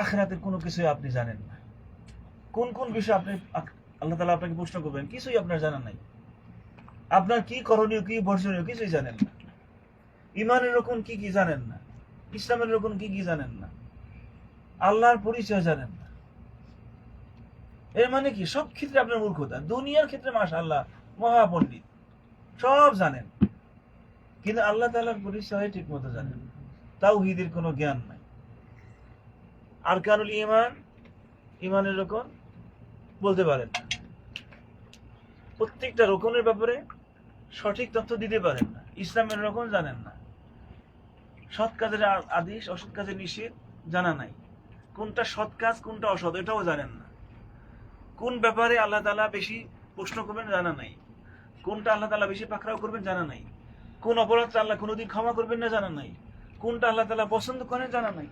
আখিরাতের কোনো কিছুই আপনি জানেন না। কোন কোন বিষয় আপনি আল্লাহ তাআলা আপনাকে প্রশ্ন করবেন কিছুই আপনার জানা নাই। আপনার কি করণীয় কি বর্জনীয় কিছুই জানেন না। ইমানের রকম কি কি জানেন না, ইসলামের রকম কি কি জানেন না, আল্লাহর পরিচয় জানেন না। এর মানে কি সব ক্ষেত্রে আপনার মূর্খতা। দুনিয়ার ক্ষেত্রে মাশাআল্লাহ মহাপণ্ডিত, সব জানেন, কিন্তু আল্লাহ তাআলার পরিচয় ঠিক মতো জানেন, তাওহীদের কোনো জ্ঞান নাই। আরকানুল ঈমান, ঈমানের রকম বলতে পারেন না, প্রত্যেকটা রকমের ব্যাপারে সঠিক তথ্য দিতে পারেন না, ইসলামের রকম জানেন না, সৎ কাজের আদেশ অসৎ কাজের নিষেধ জানা নাই, কোনটা সৎ কাজ কোনটা অসৎ এটাও জানেন না, কোন ব্যাপারে আল্লাহ তাআলা বেশি প্রশ্ন করবেন জানা নাই, কোনটা আল্লাহ তাআলা বেশি পাকড়াও করবেন জানা নাই, কোন অপরাধটা আল্লাহ কোনোদিন ক্ষমা করবেন না জানা নাই, কোনটা আল্লাহ তাআলা পছন্দ করেন জানা নাই,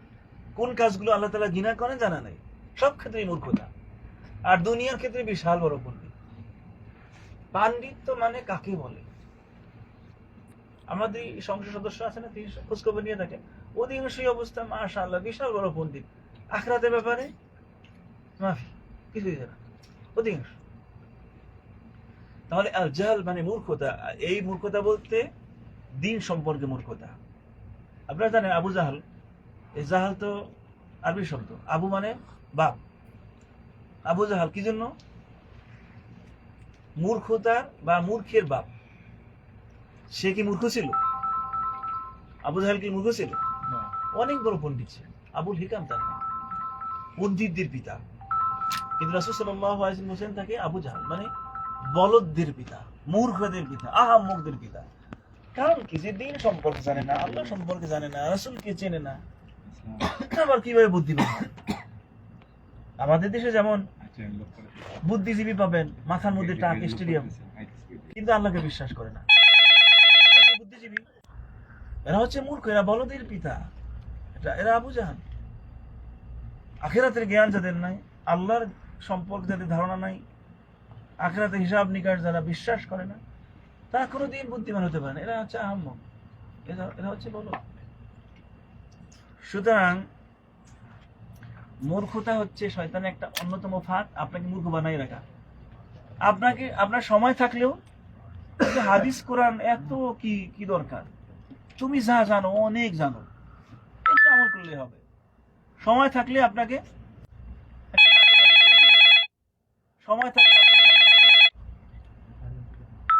কোন কাজগুলো আল্লাহ তাআলা ঘৃণা করেন জানা নাই। সব ক্ষেত্রেই মূর্খতা। আর দুনিয়ার ক্ষেত্রে বিশাল বড় পণ্ডিত। পাণ্ডিত্য মানে কাকে বলে? আমাদের সংসদ সদস্য আছে না, তিনি খোঁজখবর নিয়ে থাকেন, অধিকাংশই অবস্থা মাশাআল্লাহ বিশাল বড় পণ্ডিত, আখিরাতের ব্যাপারে মাফি, কিছুই জানা অধিকাংশ। তাহলে আল জাহল মানে মূর্খতা। এই মূর্খতা বলতে দিন সম্পর্কে মূর্খতা। আপনারা জানেন আবু জাহল, এই জাহল তো আরবি শব্দ, আবু মানে বাপ। আবু জাহল কি জন্য? মূর্খতার বা মূর্খের বাপ। সে কি মূর্খ ছিল? আবু জাহল কি মূর্খ ছিল? অনেক বড় পণ্ডিত ছিল। আবুল হিকাম তার নাম, পণ্ডিতদের পিতা। কিন্তু রাসূল সাল্লাল্লাহু আলাইহি ওয়াসাল্লাম বলেন তাকে আবু জাহল মানে বলদদের পিতা, মূর্খদের পিতা, আহাম্মকদের পিতা। কারণ কি? যে দিন সম্পর্কে জানে না, আল্লাহ সম্পর্কে জানে না, রাসূলকে চেনে না, আবার কিভাবে বুদ্ধিমান হয়? আমাদের দেশে যেমন বুদ্ধিজীবী পাবেন মাথার মধ্যে টাক স্টেডিয়াম, কিন্তু আল্লাহকে বিশ্বাস করে না। বুদ্ধিজীবী এরা হচ্ছে মূর্খ, এরা বলদের পিতা, এরা আবু জাহল। আখিরাতের জ্ঞান যাদের নাই, আল্লাহর সম্পর্কে যাদের ধারণা নাই, আখিরাতের হিসাব নিকাশ যারা বিশ্বাস করে না, তারা কোনোদিন বুদ্ধিমান হতে পারে না। এরা হচ্ছে আহম্মক, এরা হচ্ছে বলো। সুতরাং মূর্খতা হচ্ছে শয়তানের একটা অন্যতম ফাঁদ, আপনাকে মূর্খ বানাই রাখা। আপনাকে আপনার সময় থাকলেও হাদিস কোরআন এত কি কি দরকার, তুমি যা জানো অনেক জানো, একটু আমল করলে হবে। সময় থাকলে আপনাকে সময় থাকলে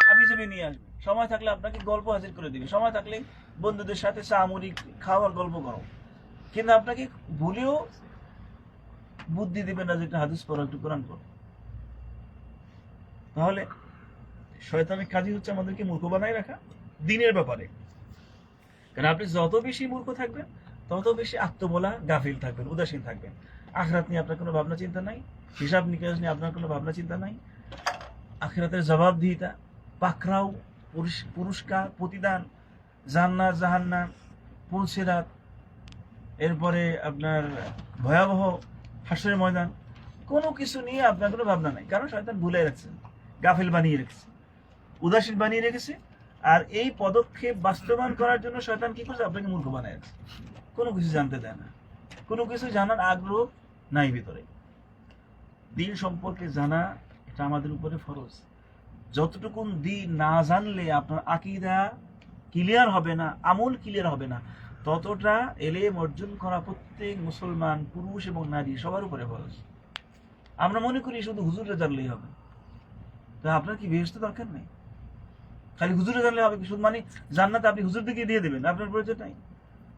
হাবিজাবি নিয়ে আসবে, সময় থাকলে আপনাকে গল্প হাজির করে দিবে, সময় থাকলে বন্ধুদের সাথে চা মুড়ি খাওয়ার গল্প করো, কিন্তু আপনাকে ভুলেও বুদ্ধি দিবে না যে একটা হাদিস পড়ো, একটু কোরআন পড়ো। তাহলে শয়তানের কাজই হচ্ছে আমাদেরকে মূর্খ বানায় রাখা দিনের ব্যাপারে। কারণ আপনি যত বেশি মূর্খ থাকবেন, তত বেশি আত্মবোলা, গাফিল থাকবেন, উদাসীন থাকবেন। আখিরাত নিয়ে আপনার কোনো ভাবনা চিন্তা নাই, হিসাব নিকাশ নিয়ে আপনার কোনো ভাবনা চিন্তা নাই। আখিরাতের জবাবদিহিতা, পাকড়াও, পুরস্কার, প্রতিদান, জান্নাত জাহান্নাম, পুলসিরাত, এরপরে আপনার ভয়াবহ হাসরের ময়দান, কোনো কিছু নিয়ে আপনার কোনো ভাবনা নাই। কারণ শয়তান ভুলে রাখছে, গাফিল বানিয়ে রেখেছে, উদাসীন বানিয়ে রেখেছে। আর এই পদক্ষেপ বাস্তবায়ন করার জন্য শয়তান কি করছে? আপনাকে মূর্খ বানায় রাখছে, কোনো কিছু জানতে দেয় না, কোনো কিছু জানার আগ্রহ নাই ভিতরে। দিন সম্পর্কে জানা এটা আমাদের উপরে ফরজ। যতটুকু দিন না জানলে আপনার আকীদা ক্লিয়ার হবে না, আমল ক্লিয়ার হবে না, ততটা এলেম অর্জন করা প্রত্যেক মুসলমান পুরুষ এবং নারী সবার উপরে ফরজ। আমরা মনে করি শুধু হুজুরে জানলেই হবে। তা আপনার কি বেহেশত দরকার নেই? খালি হুজুরে জানলে হবে কি? শুধু মানে জান্নাত আপনি হুজুরদেরকে দিয়ে দেবেন, আপনার প্রয়োজন নাই?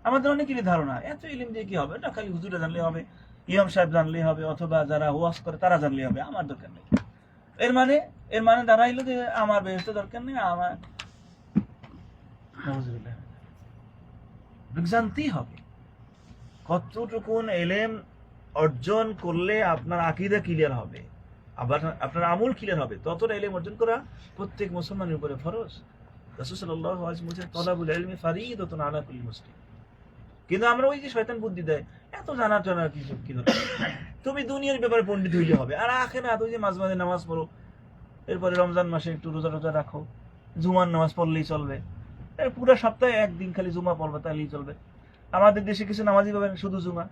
আমাদের অনেকেরই ধারণা এত ইলম দিয়ে কি হবে, না খালি হুজুরে জানলে হবে, ইমাম সাহেব জানলেই হবে, অথবা যারা ওয়াজ করে তারা জানলেই হবে, আমার দরকার নেই। এর মানে দাঁড়াইলো যে আমার বেহেশত দরকার নেই, আমার জানতেই হবে। কতটুকুন এলেম অর্জন করলে আপনার আকীদা ক্লিয়ার হবে, আবার আপনার আমল ক্লিয়ার হবে, ততটা এলেম অর্জন করা প্রত্যেক মুসলমানের উপরে ফরজ। রাসূল সাল্লাল্লাহু আলাইহি ওয়াসাল্লাম বলেছেন, তালাবুল ইলমি ফারিদাতুন আলা কুল্লি মুসলিম। কিন্তু আমরা ওই যে শয়তান বুদ্ধি দেয়, এত জানা টানা কি দরকার, তুমি দুনিয়ার ব্যাপারে পণ্ডিত হইলে হবে, আর আখিরাত ওই যে মাঝে মাঝে নামাজ পড়ো, এরপরে রমজান মাসে একটু রোজা টোজা রাখো, জুমার নামাজ পড়লেই চলবে, পুরো সপ্তাহে একদিন খালি জুমা পড়বে তাহলেই চলবে। আমাদের দেশে কিছু নামাজি পাবেন শুধু জুমা,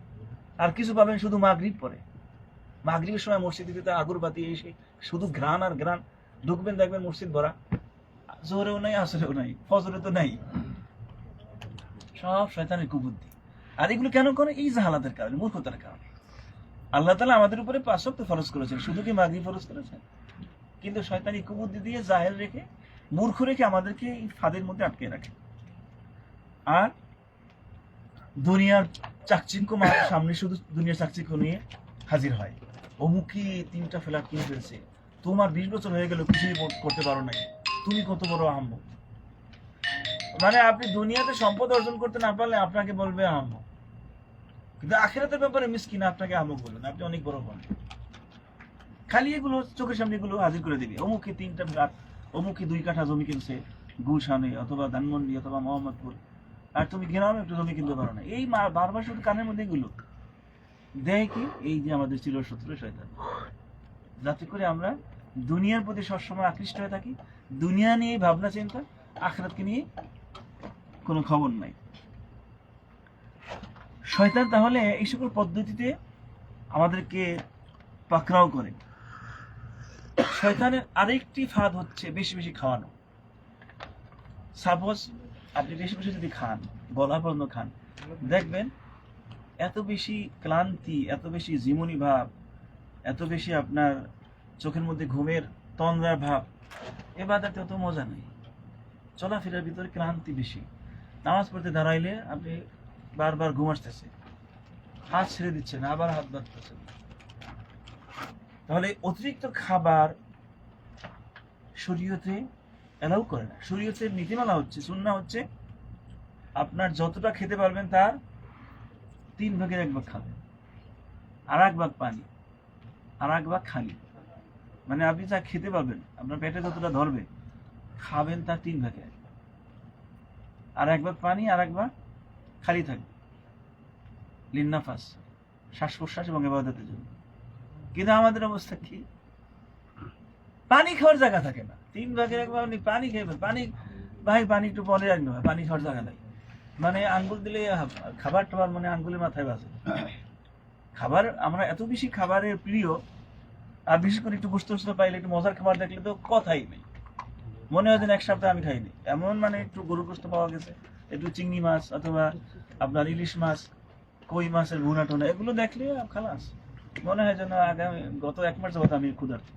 আর কিছু পাবেন শুধু মাগরিব পড়ে। মাগরিবের সময় মসজিদে আগরবাতি এসে শুধু ঘ্রাণ আর ঘ্রাণ, ঢুকবেন দেখবেন মসজিদ ভরা, জোহরেও নাই, আসরেও নাই, ফজরে তো নাই। সব শয়তানের কুবুদ্ধি। আর এগুলো কেন করে? এই জাহালাতের কারণে, মূর্খতার কারণে। আল্লাহ তাআলা আমাদের উপরে 5 ওয়াক্ত ফরজ করেছেন, শুধু কি মাগরিব ফরজ করেছেন? কিন্তু শয়তানি কুবুদ্ধি দিয়ে জাহেল রেখে, মূর্খ রেখে আমাদেরকে এই ফাঁদের মধ্যে আটকে রাখে। আর দুনিয়ার চাকচিক্য সামনে শুধু দুনিয়ার চাকচিক্য নিয়ে হাজির হয়। অমুকি 3টা ফ্ল্যাট কিনে ফেলছে, তোমার 20 বছর হয়ে গেল কিছুই করতে পারো নাই, তুমি কত বড় আহম্মক। মানে আপনি দুনিয়াতে সম্পদ অর্জন করতে না পারলে আপনাকে বলবে আহম্মক, কিন্তু আখিরাতের ব্যাপারে মিসকিন আপনাকে আহম্মক বলবেন, আপনি অনেক বড় হন। খালি এগুলো চোখের সামনে এগুলো হাজির করে দিবে, অমুকি 3টা ফ্ল্যাট, অমুকি 2 কাঠা জমি কিনছে গুলশানে অথবা ধানমন্ডি অথবা মোহাম্মদপুর, আর তুমি গ্রামে একটু জমি কিনতে পারো না। এই বারবার শুধু কানের মধ্যে এগুলো দেয় কি? এই যে আমাদের চিরশত্রু শয়তান, যাতে করে আমরা দুনিয়ার প্রতি সবসময় আকৃষ্ট হয়ে থাকি, দুনিয়া নিয়ে ভাবনা চিন্তা, আখিরাতকে নিয়ে কোনো খবর নাই। শয়তান তাহলে এই সকল পদ্ধতিতে আমাদেরকে পাকড়াও করে। শয়তানের আরেকটি ফাঁদ হচ্ছে বেশি বেশি খাওয়ানো। সাপোজ আপনি বেশি বেশি যদি খান, গলা পর্যন্ত খান, দেখবেন এত বেশি ক্লান্তি, এত বেশি জীবনী ভাব, এত বেশি আপনার চোখের মধ্যে ঘুমের তন্দ্রার ভাব, ইবাদতে অত মজা নেই, চলাফেরার ভিতরে ক্লান্তি বেশি। নামাজ পড়তে দাঁড়াইলে আপনি বারবার ঘুম আসতেছে, হাত ছেড়ে দিচ্ছেন, আবার হাত বাঁধতেছেন। তাহলে অতিরিক্ত খাবার শরীয়তে এলাও করে না। শরীয়তের নীতিমালা হচ্ছে, সুন্নাহ হচ্ছে, আপনার যতটা খেতে পারবেন তার 3 ভাগের 1 ভাগ খাবেন, আর 1 ভাগ পানি, আর 1 ভাগ খালি। মানে আপনি যা খেতে পারবেন, আপনার পেটে যতটা ধরবে, খাবেন তার 3 ভাগে 1, আর 1 ভাগ পানি, আর 1 ভাগ খালি থাকবে লিন্নাফাস, শ্বাস প্রশ্বাস এবং ইবাদতের জন্য। কিন্তু আমাদের অবস্থা কি? পানি খাওয়ার জায়গা থাকে না, 3 ভাগের 1 ভাগ পানি খাইবেন, পানি ভাই পানি একটু পরে রাখবে, পানি খাওয়ার জায়গা নাই। মানে আঙ্গুল দিলে খাবার টাবার মানে আঙ্গুলের মাথায় বাজে। খাবার আমরা এত বেশি খাবারের প্রিয়, আর বিশেষ করে একটু গোস্ত পাইলে, একটু মজার খাবার দেখলে তো কথাই নেই, মনে হয় যেন 1 সপ্তাহ আমি খাইনি। এমন মানে একটু গরুর গোস্ত পাওয়া গেছে, একটু চিংড়ি মাছ অথবা আপনার ইলিশ মাছ, কই মাছের ভুনা টুনা, এগুলো দেখলে খালাস, মনে হয় যেন আগামী গত 1 মাস যাবত আমি ক্ষুধার্ত।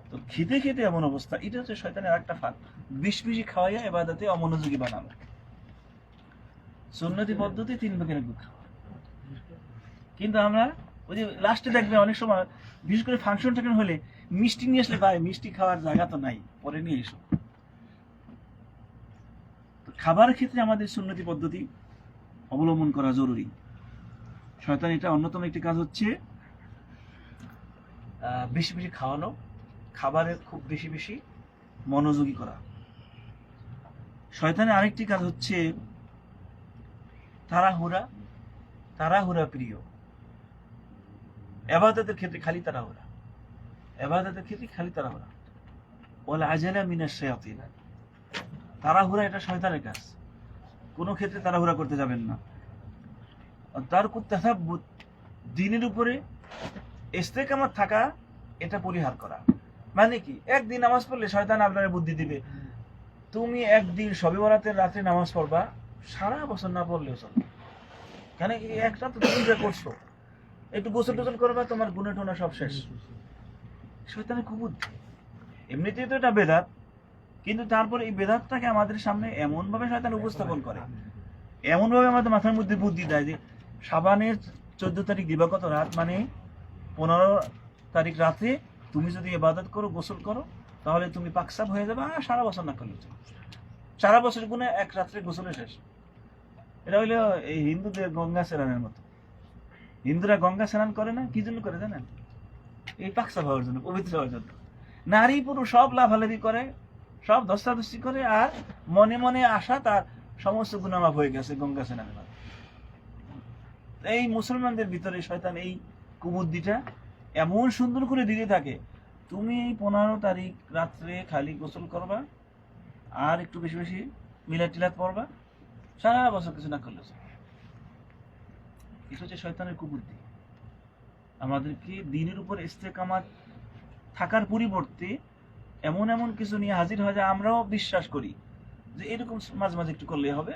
তো খেতে খেতে এমন অবস্থা। এটা হচ্ছে শয়তানের একটা ফাঁদ, বেশি বেশি খাওয়াইয়া ইবাদতে অমনোযোগী বানানো। সুন্নতি পদ্ধতি 3 ভাগের 1 ভাগ খাওয়া, কিন্তু আমরা ওই যে লাস্টে দেখবে অনেক সময় বিশেষ করে ফাংশন টাংশন হলে মিষ্টি নিয়ে আসলে ভাই মিষ্টি খাওয়ার জায়গা তো নাই, পরে নিয়ে এসো। তো খাবারের ক্ষেত্রে আমাদের সুন্নতি পদ্ধতি অবলম্বন করা জরুরি। শয়তান এটা অন্যতম একটি কাজ হচ্ছে বেশি বেশি খাওয়ানো, খাবারে খুব বেশি বেশি মনোযোগী করা। শয়তানের আরেকটি কাজ হচ্ছে তাড়াহুড়া, তাড়াহুড়া প্রিয়। ইবাদতের ক্ষেত্রে খালি তাড়াহুড়া, ইবাদতের ক্ষেত্রে খালি তাড়াহুড়া। ওয়াল আজালা মিনাশ শায়াতিন, তাড়াহুড়া এটা শয়তানের কাজ, কোনো ক্ষেত্রে তাড়াহুড়া করতে যাবেন না। তারকুত তাসাব্বুত, দ্বীনের উপরে ইস্তেকামত থাকা, এটা পরিহার করা। মানে কি, একদিন নামাজ পড়লে শয়তান আপনার বুদ্ধি দিবে, তুমি একদিন শবে বরাতের রাতে নামাজ পড়বা, সারা বছর না পড়লেও চলবে, কেন কি একটা তো তুমি করছো, একটু গোসল টোসল করবা, তোমার গুনাহ টোনা সব শেষ। শয়তানের কুবুদ্ধি। এমনিতেই তো এটা বেদাত, কিন্তু তারপরে এই বেদাতটাকে আমাদের সামনে এমন ভাবে শয়তান উপস্থাপন করে, এমন ভাবে আমাদের মাথার মধ্যে বুদ্ধি দেয় যে শাবানের 14 তারিখ দিবাগত রাত মানে 15 তারিখ রাতে তুমি যদি ইবাদত করো, গোসল করো, তাহলে তুমি পাকসাব হয়ে যাবে, আর সারা বছর না করলে চলবে। সারা বছর গুণে এক রাত্রে গোসলে শেষ। এটা হইলো এই হিন্দুদের গঙ্গা স্নানের মতো। হিন্দুরা গঙ্গা স্নান করে না কি জন্য করে জানেন? এই পাকসাব হওয়ার জন্য, পবিত্র হওয়ার জন্য। নারী পুরুষ সব লাফালাফি করে, সব ধস্তাধস্তি করে, আর মনে মনে আশা তার সমস্ত গুনাহ মাফ হয়ে গেছে গঙ্গা স্নানের মাধ্যমে। এই মুসলমানদের ভিতরে শয়তান এই কুবুদ্ধিটা এমন সুন্দর করে দিতে থাকে, তুমি এই 15 তারিখ রাত্রে খালি গোসল করবা, আর একটু বেশি বেশি মিলাদ টিলাদ পড়বা, সারা বছর কিছু না করলে। এটা হচ্ছে শয়তানের কুবুদ্ধি। আমাদেরকে দ্বীনের উপর ইস্তেকামাত থাকার পরিবর্তে এমন এমন কিছু নিয়ে হাজির হয় যা আমরাও বিশ্বাস করি যে এরকম মাঝে মাঝে একটু করলে হবে,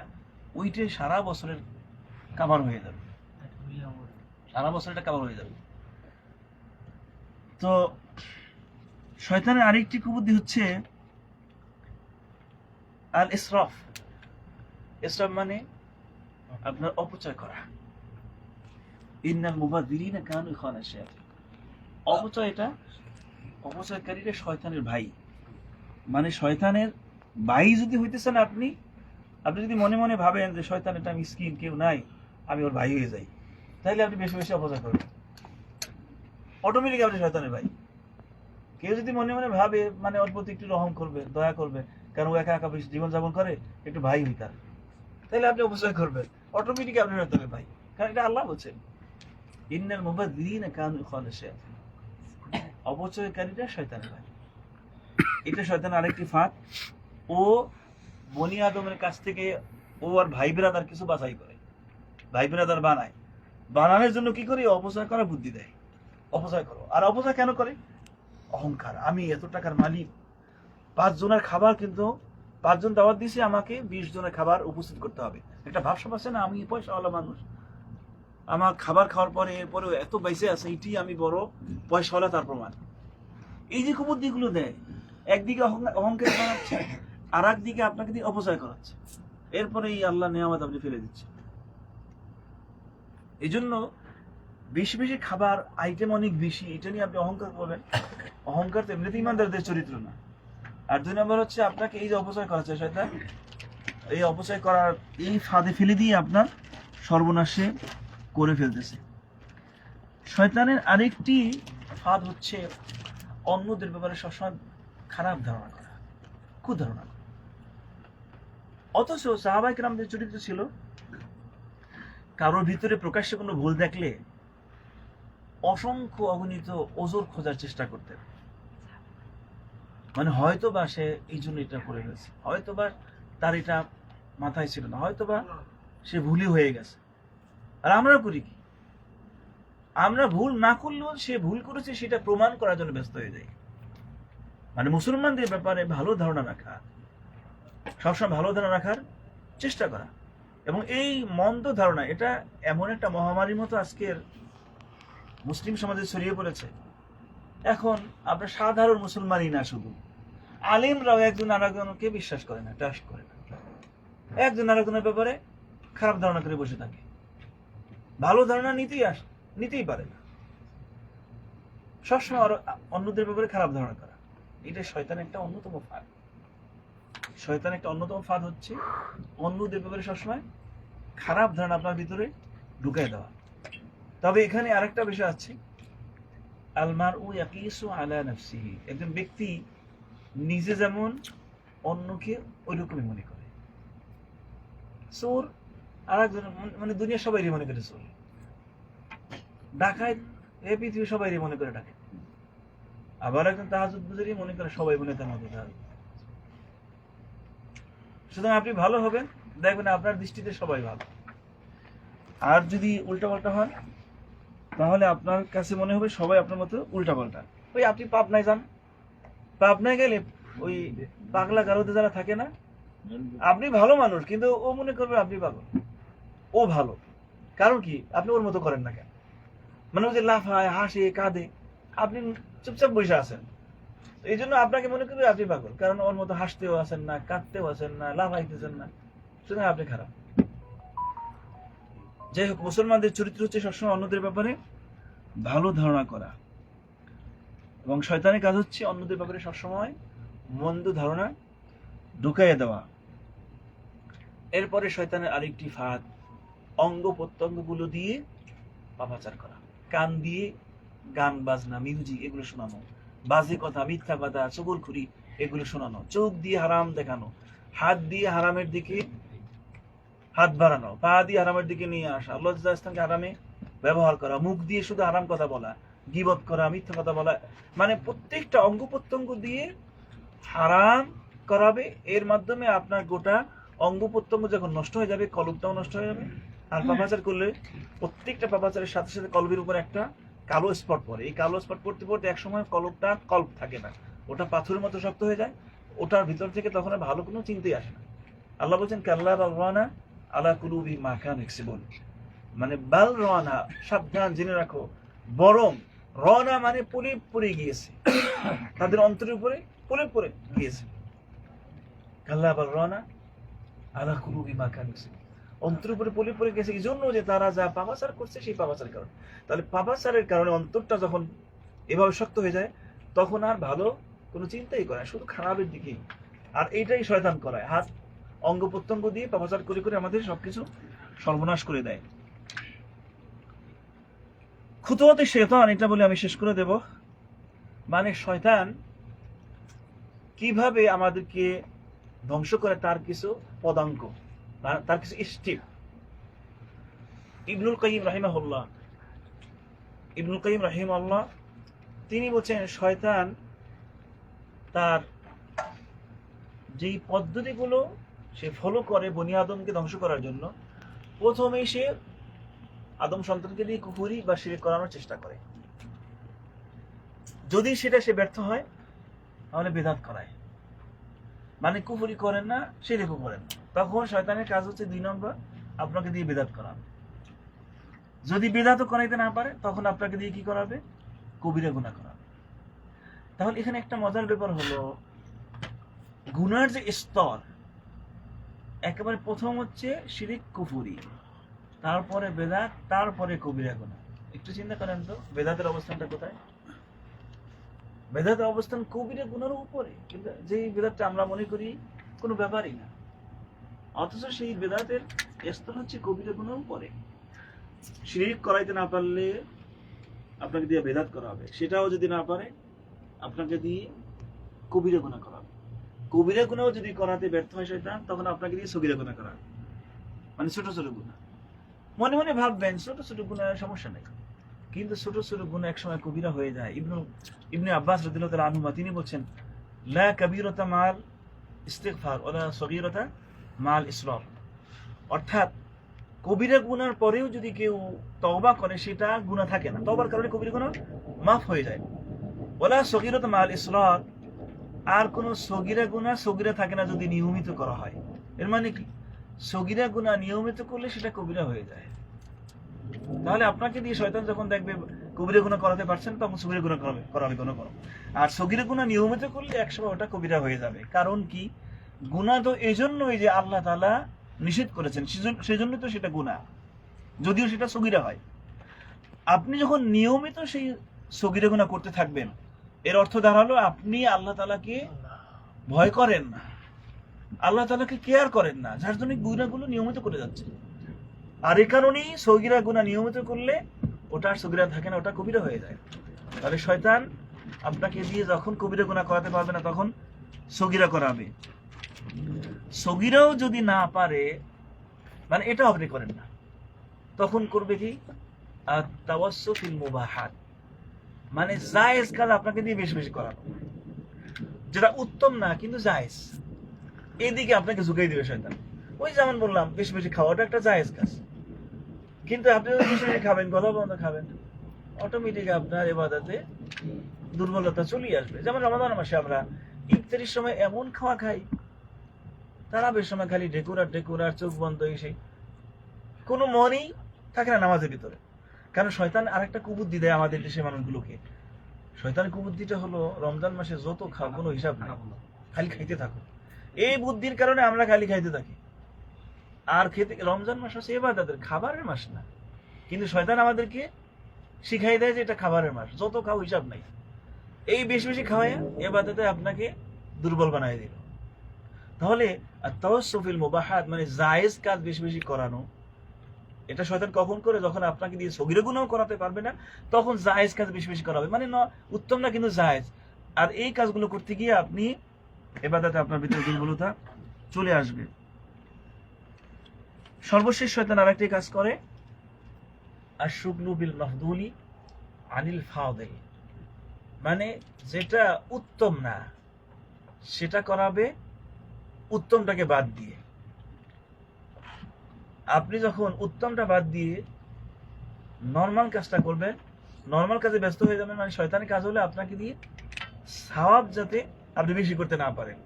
ওইটাই সারা বছরের কাভার হয়ে যাবে, সারা বছর এটা কাভার হয়ে যাবে। তো শয়তানের আরেকটি কুবুদ্ধি হচ্ছে আল ইসরাফ। ইসরাফ মানে আপনার অপচয় করা। ইন্নাল মুবাযযিরিনা কানু ইখওয়ানাশ শায়াতিন। অপচয়, এটা অপচয়কারীরা শয়তানের ভাই। মানে শয়তানের ভাই যদি হইতেছেন আপনি, আপনি যদি মনে মনে ভাবেন যে শয়তান এটা মিসকিন, কেউ নাই, আমি ওর ভাই হয়ে যাই, তাহলে আপনি বেশি বেশি অপচয় করবেন, অটোমেটিক আপনি শয়তানের ভাই। কেউ যদি মনে মনে ভাবে মানে ওর প্রতি একটু রহম করবে, দয়া করবে, কারণ ও একা একা বেশি জীবনযাপন করে, একটু ভাই হই তার, তাহলে আপনি অপচয় করবেন, অটোমেটিক আপনি শয়তানের ভাই। কারণ এটা আল্লাহ বলছেন, ইন্নাল মুবাযযিরিনা কানু ইখওয়ানাশ শায়াতিন, অপচয়কারীরা শয়তানের ভাই। এটা শয়তানের আরেকটি ফাঁদ। ও বনি আদমের কাছ থেকে ও আর ভাই ব্রাদার কিছু বাছাই করে, ভাই ব্রাদার বানায়, বানানোর জন্য কি করে? অপচয় করা বুদ্ধি দেয়, অপচয় করো। আর অপচয় কেন করে? অহংকার, আমি এত টাকার মালিক, 5 জনের খাবার, কিন্তু 5 জন দাওয়াত দিয়েছে, আমাকে 20 জনের খাবার উপস্থিত করতে হবে। একটা ভাবসাব আছে না, আমি পয়সাওয়ালা মানুষ, আমার খাবার খাওয়ার পরে এরপরে এত বাইসে আছে, এটি আমি বড় পয়সাওয়ালা, তার প্রমাণ। এই যে কুবুদ্ধিগুলো দেয়, একদিকে অহংকার বানাচ্ছে, আর একদিকে আপনাকে দিয়ে অপচয় করাচ্ছে, এরপরে এই আল্লাহ নেয়ামত আপনি ফেলে দিচ্ছে। এই জন্য বেশি বেশি খাবার, আইটেম অনেক বেশি, এটা নিয়ে আপনি অহংকার করবেন। অহংকার তো এমনিতে ইমানদারদের চরিত্র না। আর 2 নম্বর হচ্ছে আপনাকে এই যে অপচয় করাচ্ছে শয়তান, এই অপচয় করার এই ফাঁদে ফেলে দিয়ে আপনার সর্বনাশে করে ফেলতেছে। শয়তানের আরেকটি ফাঁদ হচ্ছে অন্যদের ব্যাপারে সবসময় খারাপ ধারণা করা, কুধারণা করা। অথচ সাহাবায়ে কেরামদের চরিত্র ছিল, কারোর ভিতরে প্রকাশ্যে কোনো ভুল দেখলে অসংখ্য অগণিত ওজর খোঁজার চেষ্টা করতেন। মানে হয়তো বা সে এই জন্য এটা করে ফেলছে, হয়তো বা তার এটা মাথায় ছিল না, হয়তো বা সে ভুলই হয়ে গেছে। আর আমরা করি কি? আমরা ভুল না করলেও সে ভুল করেছে সেটা প্রমাণ করার জন্য ব্যস্ত হয়ে যাই। মানে মুসলমানদের ব্যাপারে ভালো ধারণা রাখা, সবসময় ভালো ধারণা রাখার চেষ্টা করা, এবং এই মন্দ ধারণা এটা এমন একটা মহামারীর মতো আজকের মুসলিম সমাজে ছড়িয়ে পড়েছে। এখন আমরা সাধারণ মুসলমানই না, শুধু আলিমরাও একজন আরেকজনকে বিশ্বাস করে না, ট্রাস্ট করে না, একজন আরেকজনের ব্যাপারে খারাপ ধারণা করে বসে থাকে, ভালো ধারণা নিতেই পারে না। সবসময় অন্যদের ব্যাপারে খারাপ ধারণা করা, এটা শয়তানের একটা অন্যতম ফাঁদ। শয়তানের একটা অন্যতম ফাঁদ হচ্ছে অন্যদের ব্যাপারে সবসময় খারাপ ধারণা আপনার ভিতরে ঢুকাই দেওয়া। তবে এখানে আরেকটা বিষয় আছে, আলমারউ ইয়াকিসু আলা নাফসিহি, একজন ব্যক্তি নিজে যেমন অন্যকে ওই রকমই মনে করে। চোর আরেকজন, মানে দুনিয়া সবাই মনে করে চোর, ডাকাত এই পৃথিবী সবাই মনে করে ডাকাত, আবার একজন তাহাজ্জুদ গুজারি মনে করে সবাই মনে তার মতো তাহাজ্জুদ। সুতরাং আপনি ভালো হবেন, দেখবেন আপনার দৃষ্টিতে সবাই ভালো। আর যদি উল্টাপাল্টা হন তাহলে আপনার কাছে মনে হবে সবাই আপনার মতো উল্টাপাল্টা। ওই আপনি পাবনায় যান, পাবনায় গেলে ওই পাগলা গারদে যারা থাকে না, আপনি ভালো মানুষ কিন্তু ও মনে করবে আপনি পাগল, ও ভালো। কারণ কি? আপনি ওর মতো করেন না কেন? মানে ও যে লাফায় হাসে কাঁদে, আপনি চুপচাপ বসে আছেন, এই জন্য আপনাকে মনে করবে আপনি পাগল, কারণ ওর মতো হাসতেও আছেন না, কাঁদতেও আছেন না, লাফাইতেছেন না, সুতরাং আপনি খারাপ। যাই হোক, মুসলমানদের চরিত্র হচ্ছে সবসময় অন্যদের ব্যাপারে ভালো ধারণা করা, এবং শয়তানের কাজ হচ্ছে অন্যদের ব্যাপারে সবসময় মন্দ ধারণা ঢুকাইয়া দেওয়া। এরপরে শয়তানের আরেকটি ফাঁদ, অঙ্গ প্রত্যঙ্গ গুলো দিয়ে পাপাচার করা। কান দিয়ে গান বাজনা, মিউজিক এগুলো শোনানো, বাজে কথা, মিথ্যা কথা, চগলখুরি এগুলো শোনানো, চোখ দিয়ে হারাম দেখানো, হাত দিয়ে হারামের দিকে হাত বাড়ানো, পা দিয়ে হারামের দিকে নিয়ে আসা, লজ্জাস্থানকে হারামে ব্যবহার করা, মুখ দিয়ে শুধু হারাম কথা বলা, গীবত করা, মিথ্যা কথা বলা, মানে প্রত্যেকটা অঙ্গ প্রত্যঙ্গ দিয়ে হারাম করাবে। এর মাধ্যমে আপনার গোটা অঙ্গ প্রত্যঙ্গ যখন নষ্ট হয়ে যাবে, কলবটাও নষ্ট হয়ে যাবে। আর পাপাচার করলে প্রত্যেকটা পাপাচারের সাথে সাথে কলবের উপর একটা কালো স্পট পড়ে। এই কালো স্পট পড়তে পড়তে একসময় কলবটা কল্প থাকে না, ওটা পাথরের মতো শক্ত হয়ে যায়, ওটার ভিতর থেকে তখন আর ভালো কোনো চিন্তাই আসে না। আল্লাহ বলছেন কাল্লা বাল রানা আলা কুলুবি মা কানু ইয়াকসিবুন, মানে বাল রানা, সাবধান জেনে রাখো, বরং রানা মানে পলিপ পড়ে গিয়েছে, তাদের অন্তরের উপরে পলিপ পড়ে গিয়েছে। কাল্লা বাল রানা আলা কুলুবি মা কানু ইয়াকসিবুন, অন্তরের উপরে পলিপ পড়ে গেছে, এই জন্য যে তারা যা পাপাচার করছে সেই পাপাচারের কারণে। তাহলে পাপাচারের কারণে অন্তরটা যখন এভাবে শক্ত হয়ে যায়, তখন আর ভালো কোনো চিন্তাই করে না, শুধু খারাপের দিকেই। আর এইটাই শয়তান করায়, হাত অঙ্গ প্রত্যঙ্গ দিয়ে পাপাচার করে করে আমাদের সবকিছু সর্বনাশ করে দেয়। খুতুওয়াতে শয়তান, এটা বলে আমি শেষ করে দেব। মানে শয়তান কিভাবে আমাদেরকে ধ্বংস করে তার কিছু পদাঙ্ক, তার কিছু স্টেপ। ইবনুল কাইয়িম রাহিমাহুল্লাহ তিনি বলছেন, শয়তান তার যেই পদ্ধতিগুলো সে ফলো করে বনি আদমকে ধ্বংস করার জন্য, প্রথমেই সে আদম সন্তানকে দিয়ে কুফরি বা শিরক করানোর চেষ্টা করে। যদি সেটা সে ব্যর্থ হয় তাহলে বেদাত করায়, মানে কুফরি করেন না, শিরকও করেন না। তখন শয়তানের কাজ হচ্ছে 2 নম্বর, আপনাকে দিয়ে বেদাত করাবে। যদি বেদাতও করাইতে না পারে, তখন আপনাকে দিয়ে কি করাবে? কবিরা গুনাহ করাবে। তাহলে এখানে একটা মজার ব্যাপার হলো, গুনার যে স্তর, একেবারে প্রথম হচ্ছে শিরিক কুফরি, তারপরে বেদাত, তারপরে কবিরা গুনাহ। একটু চিন্তা করেন তো, বেদাতের অবস্থানটা কোথায়? বেদাতের অবস্থান কবিরা গুনার উপরে, কিন্তু যেই বেদাতটা আমরা মনে করি কোনো ব্যাপারই না, অথচ সেই বেদাতের স্তর হচ্ছে কবিরা গুনার উপরে। শিরিক করাইতে না পারলে আপনাকে দিয়ে বেদাত করা হবে, সেটাও যদি না পারে আপনাকে দিয়ে কবিরা গুনাহ করা হবে। কবিরা গুনাহ যদি করাতে ব্যর্থ হয় শয়তান, তখন আপনাকে দিয়ে সগীরা গুনাহ করা হবে, মানে ছোট ছোট গুনাহ। মনে মনে ভাববেন ছোট ছোট গুনাহের সমস্যা নেই, কিন্তু ছোট ছোট গুনাহ একসময় কবিরা হয়ে যায়। ইবনে আব্বাস রাদিয়াল্লাহু তাআলা আনহুমা তিনি বলছেন, লা কাবীরাতা মাল ইস্তিগফার ওয়ালা সগীরাতা মাল ইসরার, অর্থাৎ কবিরা গুনার পরেও যদি কেউ তওবা করে, সেটা গুনাহ থাকে না, তওবার কারণে কবিরা গুনাহ মাফ হয়ে যায়। ওয়ালা সগীরাতা মাল ইসরার, আর কোন সগীরা গুনাহ সগীরা থাকে না যদি নিয়মিত করা হয়। এর মানে কি? সগীরা গুনাহ নিয়মিত করলে সেটা কবিরা হয়ে যায়। তাহলে আপনাকে দিয়ে শয়তান যখন দেখবে কবিরা গুনাহ করাতে পারছেন, তখন সগীরা গুনাহ করাবে কোনো করো। আর সগীরা গুনাহ নিয়মিত করলে একসময় ওটা কবিরা হয়ে যাবে। কারণ কি? গুনাহ তো এজন্যই যে আল্লাহ তাআলা নিষেধ করেছেন, সেজন্য তো সেটা গুনাহ, যদিও সেটা সগীরা হয়। আপনি যখন নিয়মিত সেই সগীরা গুনাহ করতে থাকবেন, এর অর্থ দাঁড়ালো আপনি আল্লাহ তাআলাকে ভয় করেন না, আল্লাহ তাআলাকে কেয়ার করেন না, যার জন্য গুনাহগুলো নিয়মিত করে যাচ্ছে। আর এই কারণেই সগীরা গুনাহ নিয়মিত করলে ওটা আর সগীরা থাকে না, ওটা কবিরা হয়ে যায়। তাহলে শয়তান আপনাকে দিয়ে যখন কবিরা গুনাহ করাতে পারবে না, তখন সগীরা করাবে। সগীরাও যদি না পারে, মানে এটা আপনি করেন না, তখন করবে কি আত-তাওয়াসসু ফিল মুবাহাত, মানে জায়েজ কাজ আপনাকে দিয়ে বেশি বেশি করানো, যেটা উত্তম না কিন্তু জায়েজ, এইদিকে আপনাকে ঝুঁকাই দিবে শয়তান। ওই যেমন বললাম বেশি বেশি খাওয়া, ওটা একটা জায়েজ কাজ, কিন্তু আপনি যদি বেশি বেশি খাবেন, গলা বন্ধ খাবেন, অটোমেটিক আপনার ইবাদতে দুর্বলতা চলে আসবে। যেমন রমাদান মাসে আমরা ইফতারির সময় এমন খাওয়া খাই, তারাবির সময় খালি ঢেকুর আর চোখ বন্ধ, এসে কোনো মনই থাকে না নামাজের ভিতরে। কারণ শয়তান আরেকটা কুবুদ্ধি দেয় আমাদের দেশের মানুষগুলোকে। শয়তান কুবুদ্ধিটা হলো রমজান মাসে যত খাও কোনো হিসাব নাই, খালি খাইতে থাকো। এই বুদ্ধির কারণে আমরা খালি খাইতে থাকি। আর খেতে, রমজান মাস হচ্ছে ইবাদতের, খাবারের মাস না, কিন্তু শয়তান আমাদেরকে শিখাই দেয় যে এটা খাবারের মাস, যত খাও হিসাব নাই। এই বেশি বেশি খাওয়ায় ইবাদতে আপনাকে দুর্বল বানায় দিল। তাহলে আত-তাওয়াসসু ফিল মুবাহাত মানে জায়েজ কাজ বেশি বেশি করানো, এটা শয়তান কখন করে? যখন আপনাকে দিয়ে সগীরা গুনাহ করাতে পারবে না, তখন জায়েজ কাজ বেশি বেশি করাবে, মানে উত্তম না কিন্তু জায়েজ। আর এই কাজগুলো করতে গিয়ে আপনি ইবাদতে আপনার ভিতরে দুর্বলতা চলে আসবে। সর্বশেষ শয়তান আরেকটি কাজ করে, আশ-শুগলু বিল মাফদুলি আনিল ফাদিল, মানে যেটা উত্তম না সেটা করাবে উত্তমটাকে বাদ দিয়ে। আপনি যখন উত্তমটা বাদ দিয়ে নরমাল কাজটা করবেন, নরমাল কাজে ব্যস্ত হয়ে যাবেন, মানে শয়তানি কাজ হলে আপনাকে দিয়ে সওয়াব যাতে আপনি বেশি করতে না পারেন।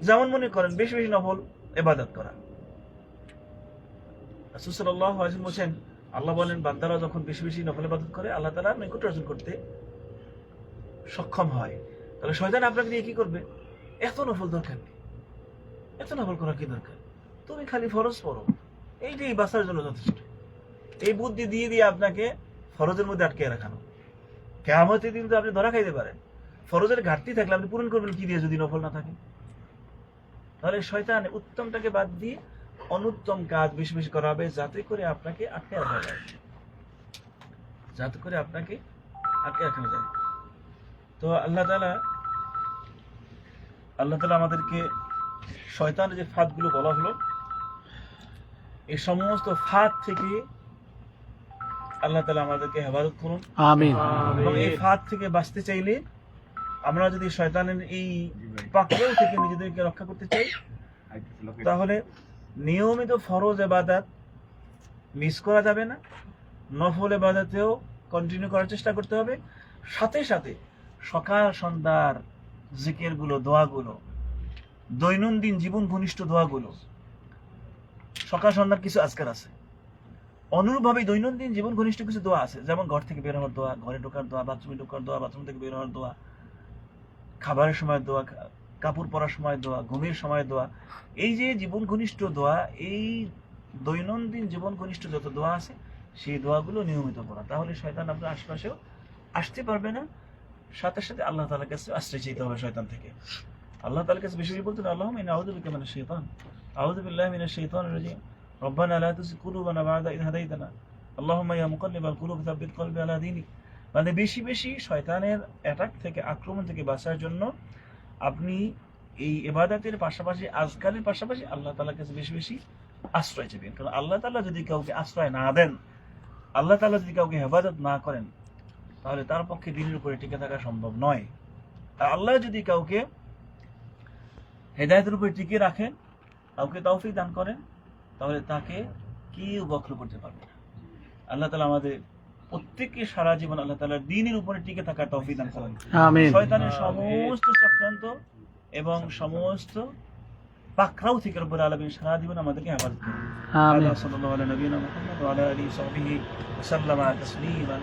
যেমন মনে করেন বেশি বেশি নফল ইবাদত করা। রাসূল সাল্লাল্লাহু আলাইহি ওয়াসাল্লাম বলেন, আল্লাহ বলেন বান্দারা যখন বেশি বেশি নফল ইবাদত করে আল্লাহ তাআলার নিকট অর্জন করতে সক্ষম হয়। তাহলে শয়তান আপনাকে দিয়ে কি করবে? এত নফল দরকার নেই, এত নফল করার কি দরকার, তুমি খালি ফরজ পড়ো, এইটাই বাঁচার জন্য যথেষ্ট। এই বুদ্ধি দিয়ে দিয়ে আপনাকে ফরজের মধ্যে আটকে রাখানো। কিয়ামতের দিন তো আপনি ধরা খাইতে পারেন। ফরজের ঘাটতি থাকলে আপনি পূরণ করবেন কি দিয়ে যদি নফল না থাকে? তাহলে শয়তান উত্তমটাকে বাদ দিয়ে অনুত্তম কাজ বেশি বেশি করাবে, যাতে করে আপনাকে আটকে রাখা যায়, যাতে করে আপনাকে আটকে রাখানো যায়। তো আল্লাহ তাআলা আমাদেরকে শয়তানের যে ফাঁদগুলো বলা হলো, এই সমস্ত ফাঁদ থেকে আল্লাহ তাআলা আমাদেরকে হেফাজত করুন, আমিন। এবং এই ফাঁদ থেকে বাঁচতে চাইলে আমরা যদি শয়তানের এই পাকড়াও থেকে নিজেদেরকে রক্ষা করতে চাই, তাহলে নিয়মিত ফরজ ইবাদত মিস করা যাবে না, নফল ইবাদতেও কন্টিনিউ করার চেষ্টা করতে হবে। সাথে সাথে সকাল সন্ধ্যার জিকিরগুলো, দোয়াগুলো, দৈনন্দিন জীবন ঘনিষ্ঠ দোয়াগুলো, সকাল সন্ধ্যার কিছু আজকার আছে, অনুরূপভাবে দৈনন্দিন জীবন ঘনিষ্ঠ কিছু দোয়া আছে, যেমন ঘর থেকে বের হওয়ার দোয়া, ঘরে ঢোকার দোয়া, বাথরুমে ঢোকার দোয়া, বাথরুম থেকে বের হওয়ার দোয়া, খাবারের সময় দোয়া, কাপড় পরার সময় দোয়া, ঘুমের সময় দোয়া। এই যে জীবন ঘনিষ্ঠ দোয়া, এই দৈনন্দিন জীবন ঘনিষ্ঠ যত দোয়া আছে সেই দোয়াগুলো নিয়মিত করা, তাহলে শয়তান আপনার আশপাশেও আসতে পারবে না। সাথে সাথে আল্লাহ তাআলার কাছে আশ্রয় চাইতে হবে শয়তান থেকে। আল্লাহ তাআলার কাছে বেশি বেশি বলতে হবে, আল্লাহুম্মা ইন্নী আউযু বিকা মিনাশ শাইতান, আউযু বিল্লাহি মিনাশ শাইতানির রাজীম, রব্বানা লা তুযিগ কুলুবানা বা'দা ইয হাদাইতানা, আল্লাহুম্মা ইয়া মুকাল্লিবাল কুলুব সাব্বিত কলবি আলা দীনিক। মানে বেশি বেশি শয়তানের অ্যাটাক থেকে, আক্রমণ থেকে বাঁচার জন্য আপনি এই ইবাদতের পাশাপাশি, আজকারের পাশাপাশি আল্লাহ তাআলার কাছে বেশি বেশি আশ্রয় চাইবেন। কারণ আল্লাহ তাআলা যদি কাউকে আশ্রয় না দেন, আল্লাহ তাআলা যদি কাউকে হেফাজত না করেন, তাহলে তার পক্ষে দ্বীনের উপরে টিকে থাকা সম্ভব নয়। আর আল্লাহ যদি কাউকে হেদায়েতের উপরে টিকে রাখেন, কাউকে তৌফিক দান করেন, তাহলে তাকে কেউ বক্র করতে পারবে না। আল্লাহ তাআলা আমাদের প্রত্যেককে সারা জীবন আল্লাহ তাআলার দ্বীনের উপরে টিকে থাকার তৌফিক দান করেন। আমিন। শয়তানের সমস্ত চক্রান্ত এবং সমস্ত পাকড়াও থেকে রব্বুল আলামিন সারা জীবন আমাদেরকে হেফাজত করুন। আমিন। সাল্লাল্লাহু আলা নবিয়িনা মুহাম্মদ ওয়া আলা আলিহি ওয়া সাহবিহি ওয়া সাল্লামা তাসলিমান।